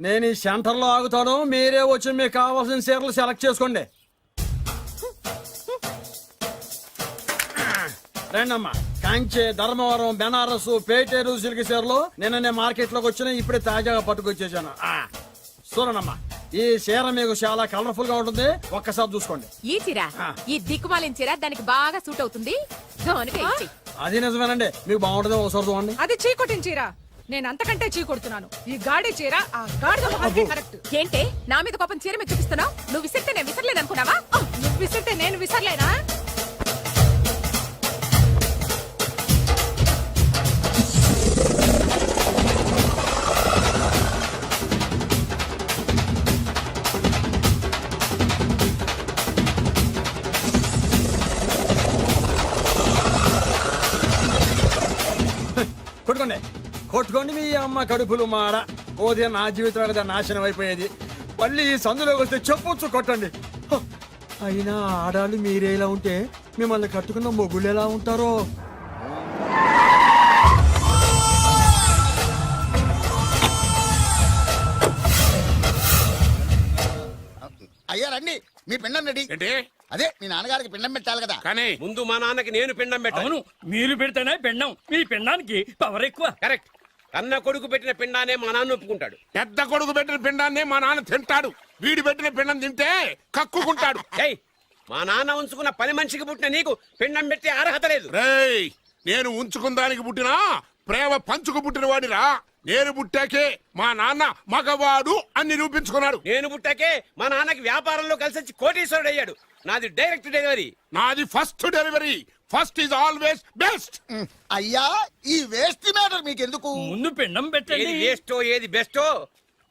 నేను ఈ సెంటర్ లో ఆగుతాను, మీరే వచ్చి మీకు కావాల్సిన చీరలు సెలెక్ట్ చేసుకోండి. రండమ్మా. కాంచి, ధర్మవరం, బెనారస్, పేటేరు సిల్క్ చీరలు నిన్న మార్కెట్ లోకి వచ్చిన, ఇప్పుడే తాజాగా పట్టుకొచ్చేసాను. చూడండమ్మా, ఈ చీర మీకు చాలా కలర్ఫుల్ గా ఉంటుంది, ఒక్కసారి చూసుకోండి. ఈ చీర, ఈ దిక్కుమాలిన చీర దానికి బాగా సూట్ అవుతుంది. అది నిజమేనండి, మీకు బాగుంటుంది, ఒకసారి చూడండి. అది చీకొట్టిన చీర, నేను అంతకంటే చీకొడుతున్నాను. ఈ గాడి చీర ఆ గాడి కరెక్ట్. ఏంటే నా మీద కోపం చీర మీద చూపిస్తున్నావు? నువ్వు విసిరితే నేను విసరలేదు అనుకున్నావా? నువ్వు విసిరితే నేను విసరలేనా? కొట్టుకోండి, కొట్టుకోండి మీ అమ్మ కడుపులు మాడ. ఓదే నా జీవితం కదా నాశనం అయిపోయేది. మళ్ళీ ఈ సందులోకి వస్తే చెప్పొచ్చు కొట్టండి. అయినా ఆడాలు మీరేలా ఉంటే మిమ్మల్ని కట్టుకున్న మొగుళ్ళు ఎలా ఉంటారో. అయ్యా రండి, మీ పిండం రెడీ. ఏంటి? అదే మీ నాన్నగారికి పిండం పెట్టాలి కదా. కానీ ముందు మా నాన్నకి నేను పిండం పెట్టాను. అవును, మీరు పెడితేనే పిండం. మీ పిండానికి పవర్ ఎక్కువ. కరెక్ట్. కన్న కొడుకు పెట్టిన పిండానే మా నాన్న ఒప్పుకుంటాడు. పెద్ద కొడుకు పెట్టిన పిండాన్ని మా నాన్న తింటాడు. వీడి పెట్టిన పిండం తింటే కక్కుకుంటాడు. ఏయ్, మా నాన్న ఉంచుకున్న పని మనిషికి పుట్టిన నీకు పిండం పెట్టే అర్హత లేదు. రేయ్, నేను ఉంచుకున్న దానికి పుట్టినా ప్రేమ పంచుకు పుట్టిన వాడిరా. నేను పుట్టాకే మా నాన్న మగవాడు అని నిరూపించుకున్నాడు. నేను పుట్టాకే మా నాన్నకి వ్యాపారంలో కలిసి వచ్చి కోటీశ్వరుడు అయ్యాడు. నాది డైరెక్ట్ డెలివరీ. నాది first delivery. First is always best. అయ్యా, ఈ వేస్ట్ మ్యాటర్ మీకెందుకు? ముందు పిండం ఏది పెట్టండి. వేస్టో ఏది బెస్టో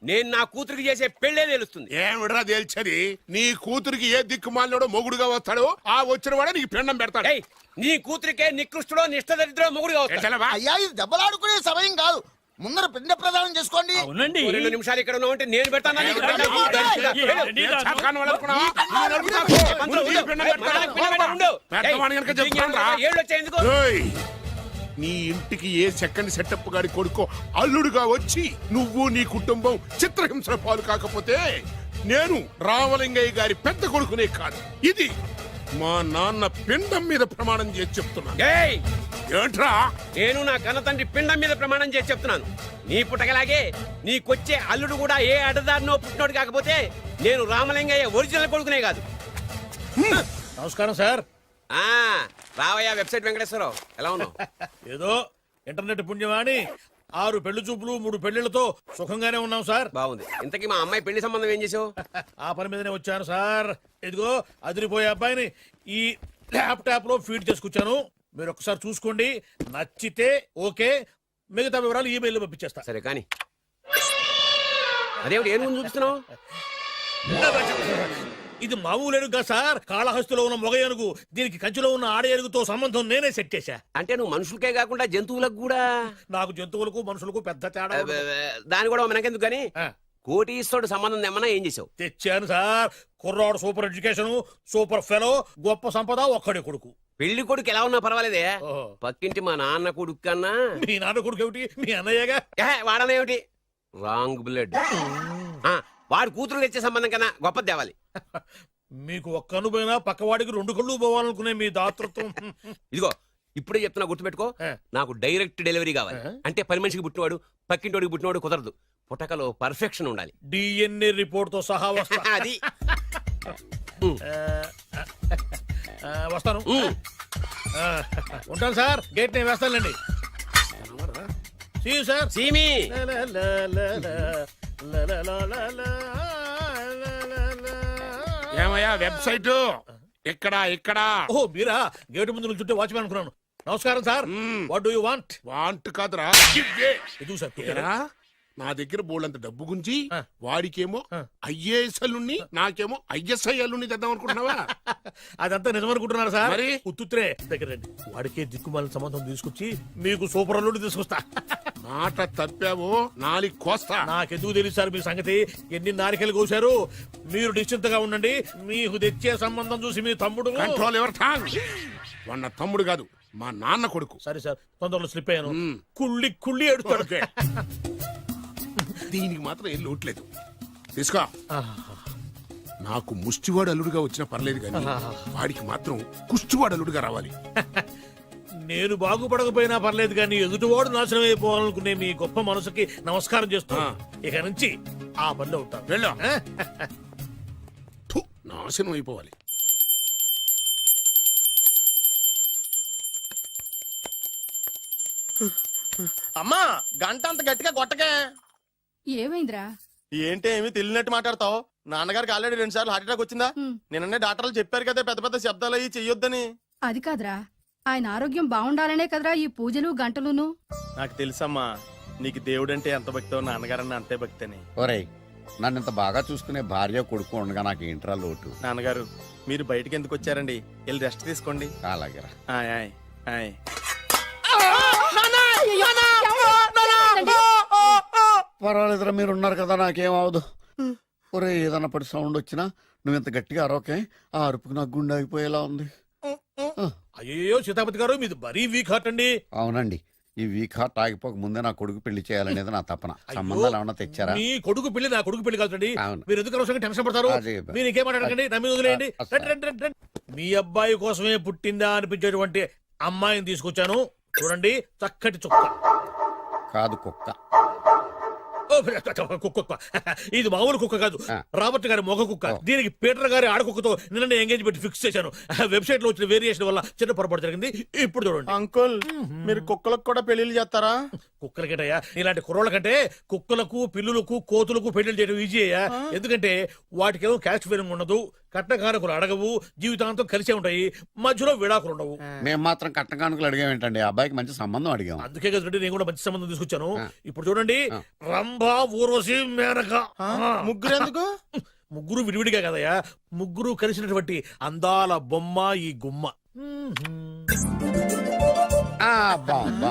నేను నా కూతురికి చేసే పెళ్ళే తెలుస్తుంది. ఏమిడ్రా తేల్చది? నీ కూతురికి ఏ దిక్కుమాలినోడో మొగుడుగా వస్తాడో ఆ వచ్చిన వాడే నీకు పిండం పెడతాడు. ఏయ్, నీ కూతురికే నికృష్టుడో నిష్టదరిద్రో మొగుడుగా వస్తాడు. ఎట్లవా? అయ్యా, ఇది దెబ్బలాడుకునే సమయం కాదు. ముందర పిండ ప్రదానం చేసుకోండి. అవునండి. 2 నిమిషాలు ఇక్కడ ఉన్నావు అంటే నేను పెడతాను. నీకు పిండం. ఏంటండి నేను రాను? చాకాను వాళ్ళనుకున్నావా? నువ్వు నడుపుతావు. ముందు నీ పిండం పెడతాను. పెద్దవాడిని కనుక చెప్తానురా. ఏళ్ళు వచ్చాయి ఎందుకు? ఏయ్, నీ ఇంటికి ఏ సెకండ్ సెటప్ గాడి కొడుకో అల్లుడుగా వచ్చి నువ్వు నీ కుటుంబం చిత్రహింసల పాలు కాకపోతే నేను రామలింగయ్య గారి పెద్ద కొడుకునే కాదు, ఇది మా నాన్న పిండం మీద ప్రమాణం చేసి చెప్తున్నాను. ఏయ్, ఏంట్రా? నేను నా కన్న తండ్రి పిండం మీద ప్రమాణం చేసి చెప్తున్నాను. నీ పుట్టకలాగే నీకొచ్చే అల్లుడు కూడా ఏ అడదారినో పుట్టినోడు కాకపోతే నేను రామలింగయ్య ఒరిజినల్ కొడుకునే కాదు. నమస్కారం సార్. రావయ్యా వెబ్సైట్ వెంకటేశ్వరరావు, ఎలా ఉన్నావు? ఏదో ఇంటర్నెట్ పుణ్యమాని 6 పెళ్లి చూపులు 3 పెళ్లిళ్లతో సుఖంగానే ఉన్నాం సార్. బాగుంది. ఇంతకీ మా అమ్మాయి పెళ్లి సంబంధం ఏం చేసావు? ఆ పని మీదనే వచ్చాను సార్. ఇదిగో అదిరిపోయే అబ్బాయిని ఈ ల్యాప్టాప్ లో ఫీడ్ చేసుకొచ్చాను. మీరు ఒకసారి చూసుకోండి, నచ్చితే ఓకే, మిగతా వివరాలు ఈమెయిల్ పంపించేస్తా. సరే కానీ అదేమిటి ఏం ముందు చూపిస్తున్నావు? ఇది మామూలు ఏనుగు సార్, కాళహస్తిలో ఉన్న మొగ ఏనుగు. దీనికి కంచిలో ఉన్న ఆడ ఏనుగుతో సంబంధం నేనే సెట్ చేశా. అంటే నువ్వు మనుషులకే కాకుండా జంతువులకు కూడా? నాకు జంతువులకు మనుషులకు పెద్ద తేడా ఉండదు. దాని కూడా మనకెందుకు కానీ కోటీశ్వరుడు సంబంధం ఏమన్నా ఏం చేసావు? తెచ్చాను సార్. కుర్రాడు సూపర్ ఎడ్యుకేషన్, సూపర్ ఫెలో, గొప్ప సంపద, ఒక్కడే కొడుకు. పెళ్లి కొడుకు ఎలా ఉన్నా పర్వాలేదే, ఓహో. పక్కింటి మా నాన్న కొడుకు కన్నా మీ నాన్న కొడుకు ఏమిటి, మీ అన్నయ్యగా. వాడనేమిటి రాంగ్ బ్లడ్. వాడు కూతురు తెచ్చే సంబంధం కన్నా గొప్పది తేవాలి. మీకు ఒక్క అనుభవైనా పక్కవాడికి 2 కళ్ళు పోవాలనుకునే మీ దాతృత్వం. ఇదిగో ఇప్పుడే చెప్తున్నా, గుర్తుపెట్టుకో. నాకు డైరెక్ట్ డెలివరీ కావాలి. అంటే పని మనిషికి పుట్టినవాడు పక్కింటోడికి పుట్టినవాడు కుదరదు. పుట్టకలో పర్ఫెక్షన్ ఉండాలి. డిఎన్ఏ రిపోర్ట్ తో సహా వస్తా. అది వస్తాను. ఉంటాను సార్, గేట్ నేను వేస్తానండి. సార్ సీమి ఏమయ్యా వెబ్సైట్ ఇక్కడ ఇక్కడ? ఓ మీరా, గేటు ముందు నుంచుంటే వాచ్మెన్ అనుకున్నాను. నమస్కారం sir. What do you want? Want కాదురా, ఇది సార్. ఏరా, నా దగ్గర బోళ్ళంత డబ్బు గుంచి వాడికేమో ఐఏఎస్ అల్లుని నాకేమో ఐఎస్ఐ అల్లుని తెద్దాం అనుకుంటున్నావా? అదంతా నిజమనుకుంటున్నారా సార్? మరి ఉత్తుత్రే దగ్గర రండి. వాడికే దిక్కుమాలిన సంబంధం తీసుకొచ్చి మీకు సూపర్ అల్లుడు తీసుకొస్తా. మాట తప్పావో నాలి కోస్తా. నాకెందుకు తెలుసు సార్ మీ సంగతి. ఎన్ని నారికలు కోసారు. మీరు నిశ్చింతగా ఉండండి. మీకు తెచ్చే సంబంధం చూసి మీ తమ్ముడు. కంట్రోల్ ఎవర్ టాంగ్. వాడు తమ్ముడు కాదు, మా నాన్న కొడుకు. సరే సార్, తొందరలో స్లిప్ అయ్యాను. కుళ్ళి కుళ్ళి ఏడుస్తాడు. దీనికి మాత్రం ఏం లోట్లేదు తీసుకో నాకు ముష్టివాడు అల్లుడుగా వచ్చినా పర్లేదు కానీ వాడికి మాత్రం కుష్టివాడు అల్లుడుగా రావాలి. నేను బాగుపడకపోయినా పర్లేదు కానీ ఎదుటివాడు నాశనం అయిపోవాలనుకునే మీ గొప్ప మనసుకి నమస్కారం చేస్తున్నా. ఇక నుంచి ఆ పనిలో ఉంటాను. వెళ్ళు. థు, నాశనం అయిపోవాలి. అమ్మా గంట అంత గట్టిగా కొట్టకే. ఏమైందిరా? ఏంటి ఏమి తెలియనట్టు మాట్లాడతావు? నాన్నగారికి ఆల్రెడీ 2 సార్లు హార్ట్ అటాక్ వచ్చిందా? నిన్ననే డాక్టర్లు చెప్పారు కదా పెద్ద పెద్ద శబ్దాలు అయ్యి చెయ్యొద్దని. అది కాదురా, ఆయన ఆరోగ్యం బాగుండాలనే కదరా ఈ పూజలు గంటలును. నాకు తెలుసమ్మా నీకు దేవుడంటే ఎంత భక్తో నాన్నగారన్న అంతే భక్తి అని. ఒరేయ్, నన్ను ఇంత బాగా చూసుకునే భార్య కొడుకు ఉండగా నాకు ఏంట్రా లోటు? నాన్నగారు మీరు బయటికి ఎందుకు వచ్చారండి? వెళ్ళి రెస్ట్ తీసుకోండి. అలాగేరా. ఆయ్ ఆయ్ ఆయ్. పర్వాలేదురా, మీరు ఉన్నారు కదా, నాకేం అవదు. ఒరే, ఏదన్నా పడి సౌండ్ వచ్చినా నువ్వు ఇంత గట్టిగా అరవకే. ఆ అరుపుకి నాకు గుండె ఆగిపోయేలా ఉంది. అయ్యో సీతాపతి గారు మీది మరీ వీక్ హార్ట్ అండి. అవునండి, ఈ వీక్ హార్ట్ ఆగిపోక ముందే నా కొడుకు పెళ్లి చేయాలనేది నా తపన. సంబంధాలు ఏమన్నా తెచ్చారా? మీ కొడుకు పెళ్లి నా కొడుకు పెళ్లి కాదండి. అవును. మీరు ఎందుకు అవసరంగా టెన్షన్ పడతారు? అదే. మీరు ఇంకేం మాట్లాడకండి, నా మీద వదిలేయండి. అసలు. రండి, రండి, రండి, రండి. మీ అబ్బాయి కోసమే పుట్టిందా అనిపించేటువంటి అమ్మాయిని తీసుకొచ్చాను. చూడండి, చక్కటి చుక్క. కాదు, కుక్క. ఓ, కుక్క. ఇది మామూలు కుక్క కాదు, రాబర్ట్ గారి మొగ కుక్క. దీనికి పీటర్ గారి ఆడకుక్కతో నిన్న ఎంగేజ్మెంట్ ఫిక్స్ చేశాను. వెబ్సైట్ లో వచ్చిన వేరియేషన్ వల్ల చిన్న పొరపాటు జరిగింది. ఇప్పుడు చూడండి. అంకుల్ మీరు కుక్కలకు కూడా పెళ్లిళ్ళు చేస్తారా? కుక్కలకేటయ్యా, ఇలాంటి కుర్రోళ్ళ కంటే కుక్కలకు, పిల్లులకు, కోతులకు పెళ్లి చేయడం ఈజీ అయ్యా. ఎందుకంటే వాటికేమో క్యాస్ట్ ఫీలింగ్ ఉండదు, కట్నకానుకలు అడగవు, జీవితాంతం కలిసే ఉంటాయి, మధ్యలో విడాకులు ఉండవు. మేము మాత్రం కట్న కానుకలు అడిగామేంటండి? అబ్బాయికి మంచి సంబంధం అడిగాం. అందుకే కదండి నేను కూడా మంచి సంబంధం తీసుకొచ్చాను. ఇప్పుడు చూడండి, రంభా, ఊర్వశి, మేనక. ముగ్గురు ఎందుకు? ముగ్గురు విడివిడిగా కదయ్యా, ముగ్గురు కలిసినటువంటి అందాల బొమ్మ ఈ గుమ్మ. బాగుందా?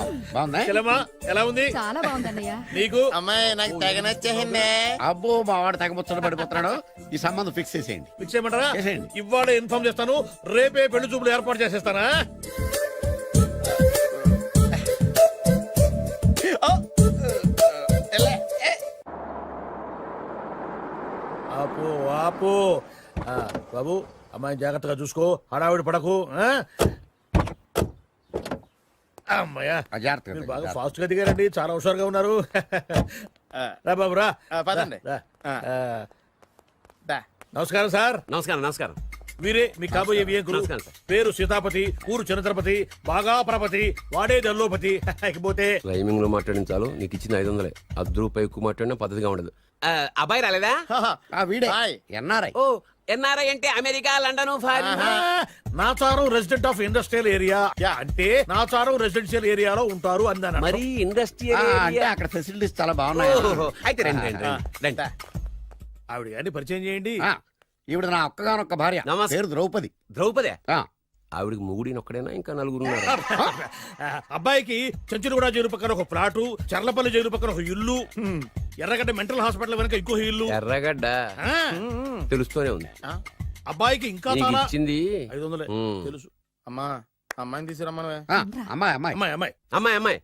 ఎలా ఉంది? చాలా బాగుందన్నయ్య. నీకు? అమ్మాయి నాకు తెగ నచ్చేసిందే. అబ్బో, మా వాడు తగ్గబుచ్చట పడిపోతున్నాడు. ఈ సంబంధం ఫిక్స్ చేసేయండి. ఫిక్స్ చేయమంటారా? చేసేయండి. ఇవాళ ఇన్ఫార్మ్ చేస్తాను, రేపే పెళ్లి చూపులు ఏర్పాటు చేసేస్తానా? ఆపు ఆపు. బాబు, అమ్మాయి జాగ్రత్తగా చూసుకో, హడావిడి పడకు. అమ్మాయ్యా, మీరు బాగా ఫాస్ట్ గా దిగారండి, చాలా హుషారుగా ఉన్నారు. రా బాబు రా. పదండి. రా. నమస్కారం సార్. నమస్కారం నమస్కారం. వీరే మీ కాబోయే వియంకులు. నమస్కారం సార్. పేరు సీతాపతి, ఊరు చంద్రపతి, బాగా ప్రపతి, వాడే దల్లోపతి. ఇకపోతే రైమింగ్ లో మాట్లాడించాలు, నీకు ఇచ్చిన 500. ₹10 ఎక్కువ మాట్లాడినా పద్ధతిగా ఉండదు. అబ్బాయి రాలేదా? వీడే హాయ్. ఎన్ఆర్ఐ. ఓ, ఎన్ఆర్ఐ అంటే America, London, foreign. Nacharam resident of industrial area. అంటే నాచారం రెసిడెన్షియల్ ఏరియాలో ఉంటారు అందాను. మరి ఇండస్ట్రియల్ అంటే అక్కడ ఫెసిలిటీస్ చాలా బాగున్నాయి. అయితే రండి రండి రండి. ఆవిడ గారిని పరిచయం చేయండి. ఈవిడ నా ఒక్కగానొక్క భార్య, నమస్తే. పేరు ద్రౌపది. ద్రౌపదే? ఆ, ఆవిడికి మొగుడిని ఒక్కడేనా, ఇంకా నలుగురు ఉన్నారు? అబ్బాయికి చంచులగూడ జైలు పక్కన ఒక ప్లాటు, చర్లపల్లి జైలు పక్కన ఒక ఇల్లు, ఎర్రగడ్డ మెంటల్ హాస్పిటల్ వెనక ఇంకో ఇల్లు. ఎర్రగడ్డ ఆ, తెలుస్తూనే ఉంది. అబ్బాయికి ఇంకా నీకు చాలా ఇచ్చింది 500 ఉమ్. తెలుసు. అమ్మా అమ్మాయిని తీసుకురమ్మనవే. అమ్మాయి అమ్మాయి. అమ్మాయి అమ్మాయి అమ్మాయి అమ్మాయి.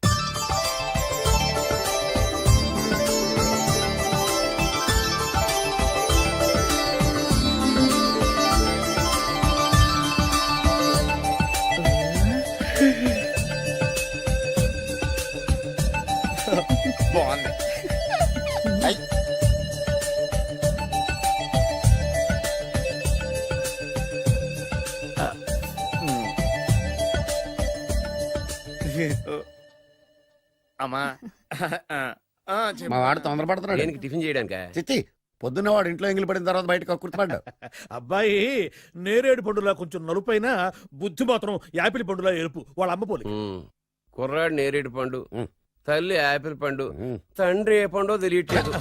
బాగుంది. అమ్మా మా వాడు తొందరపడుతున్నాడు. దేనికి? టిఫిన్ చేయడానికా? చిచ్చి, పొద్దున్న వాడు ఇంట్లో ఎంగిలి పడిన తర్వాత బయటకు కుర్తుపడ్డాడు. అబ్బాయి నేరేడు పండులా కొంచెం నలుపైన, బుద్ధి మాత్రం యాపిల్ పండులా ఎరుపు. వాళ్ళ అమ్మ పోలి. ఉమ్. కుర్రాడు నేరేడు పండు, తల్లి యాపిల్ పండు, ఉమ్. తండ్రి ఏ పండో తెలియట్లేదు.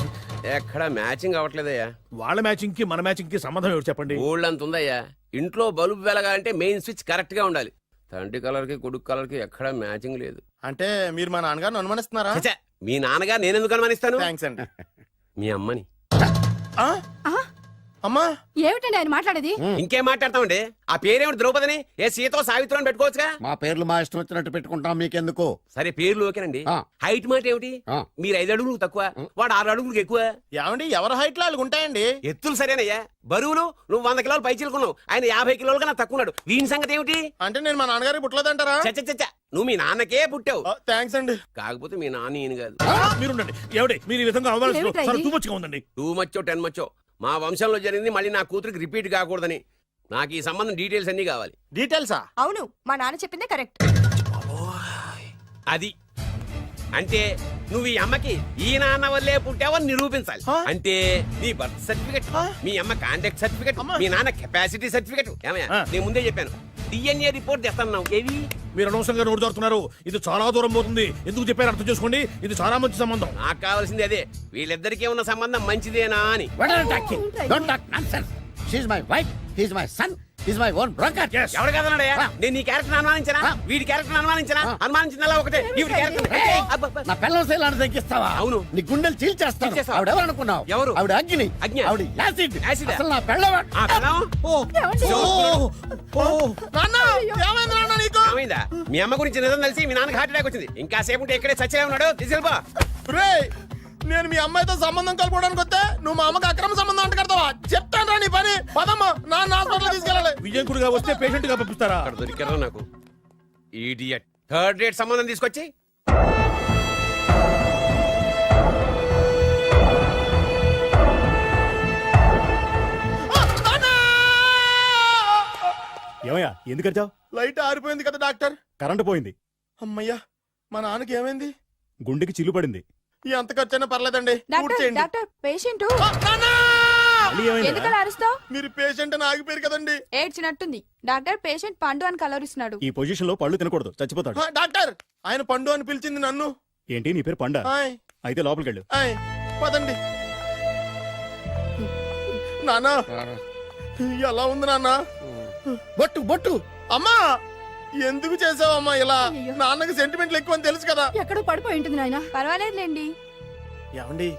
ఎక్కడ మ్యాచింగ్ అవ్వట్లేదయ్యా. వాళ్ళ మ్యాచింగ్ కి మన మ్యాచింగ్ కి సంబంధం ఏమిటి చెప్పండి? ఊళ్ళంత ఉందయ్యా. ఇంట్లో బల్బు వెలగాలంటే మెయిన్ స్విచ్ కరెక్ట్ గా ఉండాలి. తండ్రి కలర్ కి కొడుకు కలర్ కి ఎక్కడ మ్యాచింగ్ లేదు. అంటే మీరు మా నాన్నగారిని అనుమానిస్తున్నారా? ఛ, మీ నాన్నగారు నేనెందుకు అనుమానిస్తాను? థ్యాంక్స్ అండి. మీ అమ్మని. అమ్మా ఏమిటండి ఆయన మాట్లాడేది? ఇంకేం మాట్లాడతామండి? ఆ పేరేమిటి ద్రౌపదిని ఏ సీతో సావిత్రం అని పెట్టుకోవచ్చుగా. మా పేర్లు మా ఇష్టం వచ్చినట్టు పెట్టుకుంటాం, మీకెందుకు? సరే పేర్లు ఓకేనండి. ఆ. హైట్ మాట ఏమిటి? ఆ. మీరు 5 అడుగులు తక్కువ, వాడు 6 అడుగులకు ఎక్కువ. ఏమండి ఎవరి హైట్ లో వాళ్ళకి ఉంటాయండి. ఎత్తులు సరేనయ్యా, బరువులు నువ్వు 100 కిలోలు పై చిలుకున్నావు, ఆయన 50 కిలోలు కన్నా తక్కువ ఉన్నాడు. వీని సంగతి ఏమిటి? అంటే నేను మా నాన్నగారికి పుట్టలేదంటారా? చచ్చ నువ్వు మీ నాన్నకే పుట్టావు. థ్యాంక్స్ అండి. కాకపోతే మీ నాన్న ఈయన కాదు. మీరుండండి. ఎవడే మీరు ఈ విధంగా అవమానిస్తున్నారు? ఏమిటా చాలా ఇది? తూమచ్చిగా ఉందండి. 2 మచ్చో 10 మచ్చో మా వంశంలో జరిగింది మళ్ళీ నా కూతురికి రిపీట్ కాకూడదని నాకు ఈ సంబంధం డీటెయిల్స్ అన్ని కావాలి. డీటెయిల్సా? అవును, మా నాన్న చెప్పిందే కరెక్ట్. అది అంటే నువ్వు ఈ అమ్మకి ఈ నాన్న వల్లే పుట్టావని నిరూపించాలి. అంటే నీ బర్త్ సర్టిఫికెట్, మీ అమ్మ కాంటాక్ట్ సర్టిఫికెట్, మీ నాన్న కెపాసిటీ సర్టిఫికెట్. ఏమయ్యా నేను ముందే చెప్పాను DNA రిపోర్ట్ తెస్తాను. ఏవి మీరు అనవసరంగా నోరు జారుతున్నారు. ఇది చాలా దూరం పోతుంది. ఎందుకు చెప్పారు అర్థం చేసుకోండి. ఇది చాలా మంచి సంబంధం. నాకు కావాల్సింది అదే, వీళ్ళిద్దరికీ ఉన్న సంబంధం మంచిదేనా అని. What are you talking? Don't talk nonsense. She's my wife, he's my son, he's my own brother. Yes. ఎవడు కదన్నాడయ్యా? నేను నీ క్యారెక్టర్ అనుమానించనా? వీడి క్యారెక్టర్ అనుమానించనా? అనుమానించిందల్లా ఒకటే. వీడి క్యారెక్టర్ నా పిల్లల శైలాన్ని తగ్గిస్తావా? అవును. నీ గుండెలు చీల్చేస్తాను. చీల్చేస్తావా? ఆవిడ ఎవరు అనుకున్నావు? ఎవరు? ఆవిడ అగ్ని. అగ్ని. ఆవిడ యాసిడ్. యాసిడా? అసలు నా పిల్లవాడు. ఆ పిల్లం? నాన్న ఏమైంది నాన్న నీకు? ఏమైందా? మీ అమ్మ గురించి నిజం తెలిసి మీ నాన్నకి హార్ట్ అటాక్ వచ్చింది. ఇంకా సేపు ఉంటే ఇక్కడే చచ్చలే ఉన్నాడు. తీసుకెళ్ళిపో. రేయ్, నేను మీ అమ్మాయితో సంబంధం కలుపుకోవడానికి వస్తే నువ్వు మా అమ్మకి అక్రమ సంబంధం అంట కడతావా? చెప్తాను రా నీ పని. పదమ్మా, నాన్న హాస్పిటల్ తీసుకెళ్ళాలి. విజయకుడిగా వస్తే పేషెంట్ గా పంపిస్తారా? అక్కడ దొరికారా నాకు ఈడియట్. 3rd రేట్ సంబంధం తీసుకొచ్చి ఏమయ్యా ఎందుకు వచ్చావు? లైట్ ఆరిపోయింది కదా డాక్టర్. కరెంటు పోయింది. అమ్మయ్యా, మా నాన్నకి ఏమైంది? గుండెకి చిల్లు పడింది. ఎంత ఖర్చైనా పర్లేదండి. పూర్తి చేయండి. డాక్టర్ పేషెంట్ ఆ, నాన్న! మళ్ళీ ఏమైందిరా? ఎందుకలా అరుస్తావు? మీరు పేషెంట్ అని ఆగిపోయారు కదండి. ఏడ్చినట్టుంది. డాక్టర్ పేషెంట్ పండు అని కలరిస్తున్నాడు. ఈ పొజిషన్ లో పళ్ళు తినకూడదు, చచ్చిపోతాడు. ఆ, డాక్టర్ ఆయన పండు అని పిలిచింది నన్ను. ఏంటి నీ పేరు పండ? ఆయ్, అయితే లోపలికి వెళ్ళు. ఆయ్, పదండి. నాన్న ఎలా ఉంది నాన్న? బొట్టు బొట్టు. అమ్మా ఎందుకు చేసావమ్మా ఇలా? అయ్యయ్యో. నాన్నకి సెంటిమెంట్లు ఎక్కువ అని తెలుసు కదా. ఎక్కడో పడిపోయి ఉంటుంది నాయన. పర్వాలేదులేండి. ఏమండి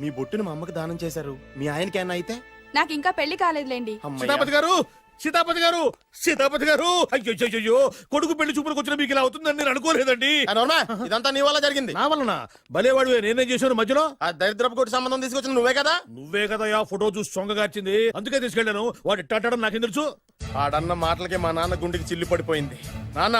మీ బొట్టుని మా అమ్మకి దానం చేశారు, మీ ఆయనకేనా అయితే? నాకు ఇంకా పెళ్లి కాలేదులేండి. అమ్మయ్య. సీతాపతి గారు, సీతాపతి గారు, సీతాపతి గారు. అయ్యో కొడుకు పెళ్లి చూపులకు వచ్చిన మీకు ఇలా అవుతుందని నేను అనుకోలేదండి. ఆ, నోర్మా, ఇదంతా నీ వల్ల జరిగింది. నా వలన భలేవాడు. నేనేం చేశాను మధ్యలో? ఆ దరిద్రపు కొట్టి సంబంధం తీసుకొచ్చిన నువ్వే కదా. నువ్వే కదా ఆ ఫోటో చూసి సొంగగార్చింది. అందుకే తీసుకెళ్ళాను. వాడు ఇట్టాడడం నాకేం తెలుసు? ఆడన్న మాటలకి మా నాన్న గుండెకి చిల్లు పడిపోయింది. నాన్న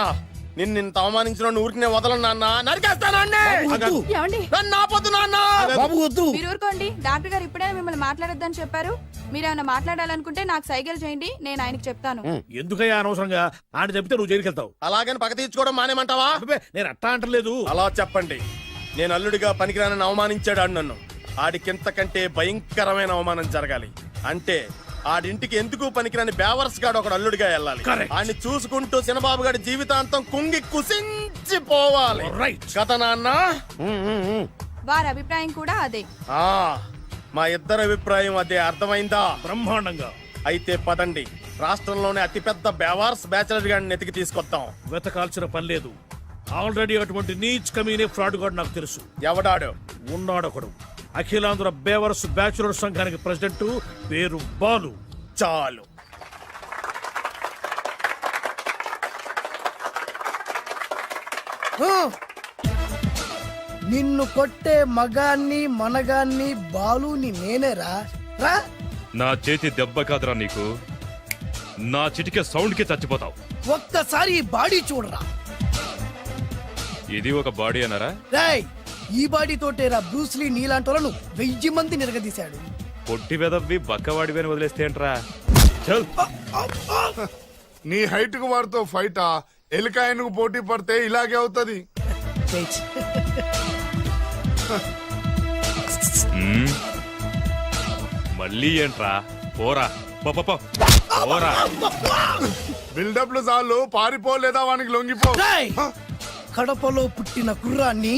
నిన్ను అవమానించిన ఊరికి నేను వదలను నాన్న, నరికేస్తాను అన్నే. వద్దు. ఏమండి? నన్ను ఆపొద్దు నాన్న. బాబు వద్దు. మీరు ఊరుకోండి. డాక్టర్ గారు ఇప్పుడే మిమ్మల్ని మాట్లాడొద్దని చెప్పారు. మీరేమైనా మాట్లాడాలనుకుంటే నాకు సైగలు చేయండి, నేను ఆయనకి చెప్తాను. ఎందుకయ్యా అనవసరంగా? ఆయన చెప్తే నువ్వు జైలుకి వెళ్తావు. అలాగని పక్క తీర్చుకోవడం మానేమంటావా? అబ్బే, నేను అట్టా అంటలేదు. అలా చెప్పండి. నేను అల్లుడిగా పనికిరానని అవమానించాడు ఆడు నన్ను. ఆడికింతకంటే భయంకరమైన అవమానం జరగాలి. అంటే ఆడింటికి ఎందుకు పనికిరాని బేవర్స్ గాడు ఒకడు అల్లుడిగా వెళ్ళాలి. Correct. ఆడిని చూసుకుంటూ చిన్నబాబు గారి జీవితాంతం కుంగి కుసించిపోవాలి. Right. కథ నాన్న. వారి అభిప్రాయం కూడా అదే. ఆ, మా ఇద్దరి అభిప్రాయం అదే. అర్థమైందా? బ్రహ్మాండంగా. అయితే పదండి, రాష్ట్రంలోనే అతిపెద్ద బేవార్స్ బ్యాచిలర్ గాడిని ఎతికి తీసుకొద్దాం. వెతకాల్సిన పని లేదు. ఆల్రెడీ అటువంటి నీచ్ కమీనే ఫ్రాడ్ గాడు నాకు తెలుసు. ఎవడాడు? ఉన్నాడొకడు. అఖిలాంధ్ర బేవరస్ బ్యాచులర్ సంఘానికి ప్రెసిడెంట్, పేరు బాలు. చాలు. నిన్ను కొట్టే మగాన్ని మనగాన్ని బాలుని నేనేరా. రా. నా చేతి దెబ్బ కాదురా నీకు, నా చిటికే సౌండ్ కి చచ్చిపోతావు. ఒక్కసారి ఈ బాడీ చూడరా. ఇది ఒక బాడీ అన్నారా? రాయ్, ఈ బాడీ తోటేరా బ్రూస్లీ నీలాంటోలను 1000 మంది నిరగదీశాడు. పొట్టి వెదవ్వి బక్కవాడివి అని వదిలేస్తే ఏంట్రా? చల్. నీ హైట్ కు వాడితో ఫైటా? ఎలికాయనకు పోటీ పడితే ఇలాగే అవుతది. మ్మ్. మళ్ళీ ఏంట్రా? పోరా పో, పో, పో. పోరా. బిల్డప్లు చాలు, పారిపోలేదా వానికి లొంగిపో. రాయ్, కడపలో పుట్టిన కుర్రాన్ని,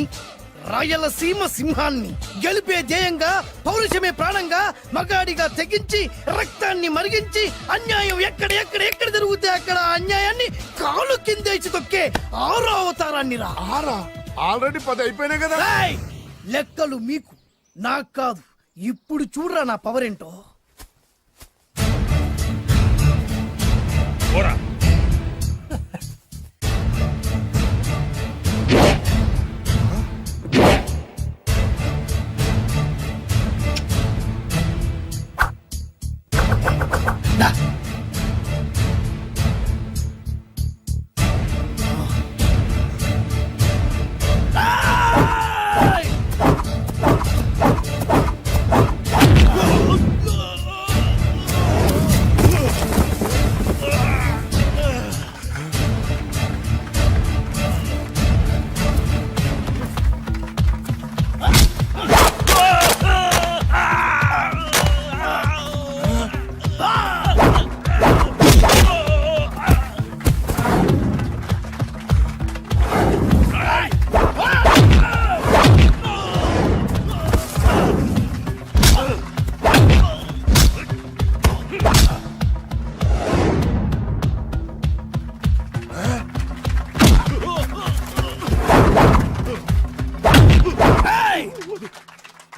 రాయలసీమ సింహాన్ని గెలిపే ధ్యేయంగా, పౌరుషమే ప్రాణంగా, మగాడిగా తెగించి రక్తాన్ని మరిగించి, అన్యాయం ఎక్కడ జరుగుతే అక్కడ అన్యాయాన్ని కాలు కిందేసి తొక్కే 6వ అవతారాన్ని రా. ఆల్రెడీ 10 అయిపోయినాయి కదా. రాయ్, లెక్కలు మీకు నాకు కాదు. ఇప్పుడు చూడరా నా పవర్ ఏంటో. పోరా.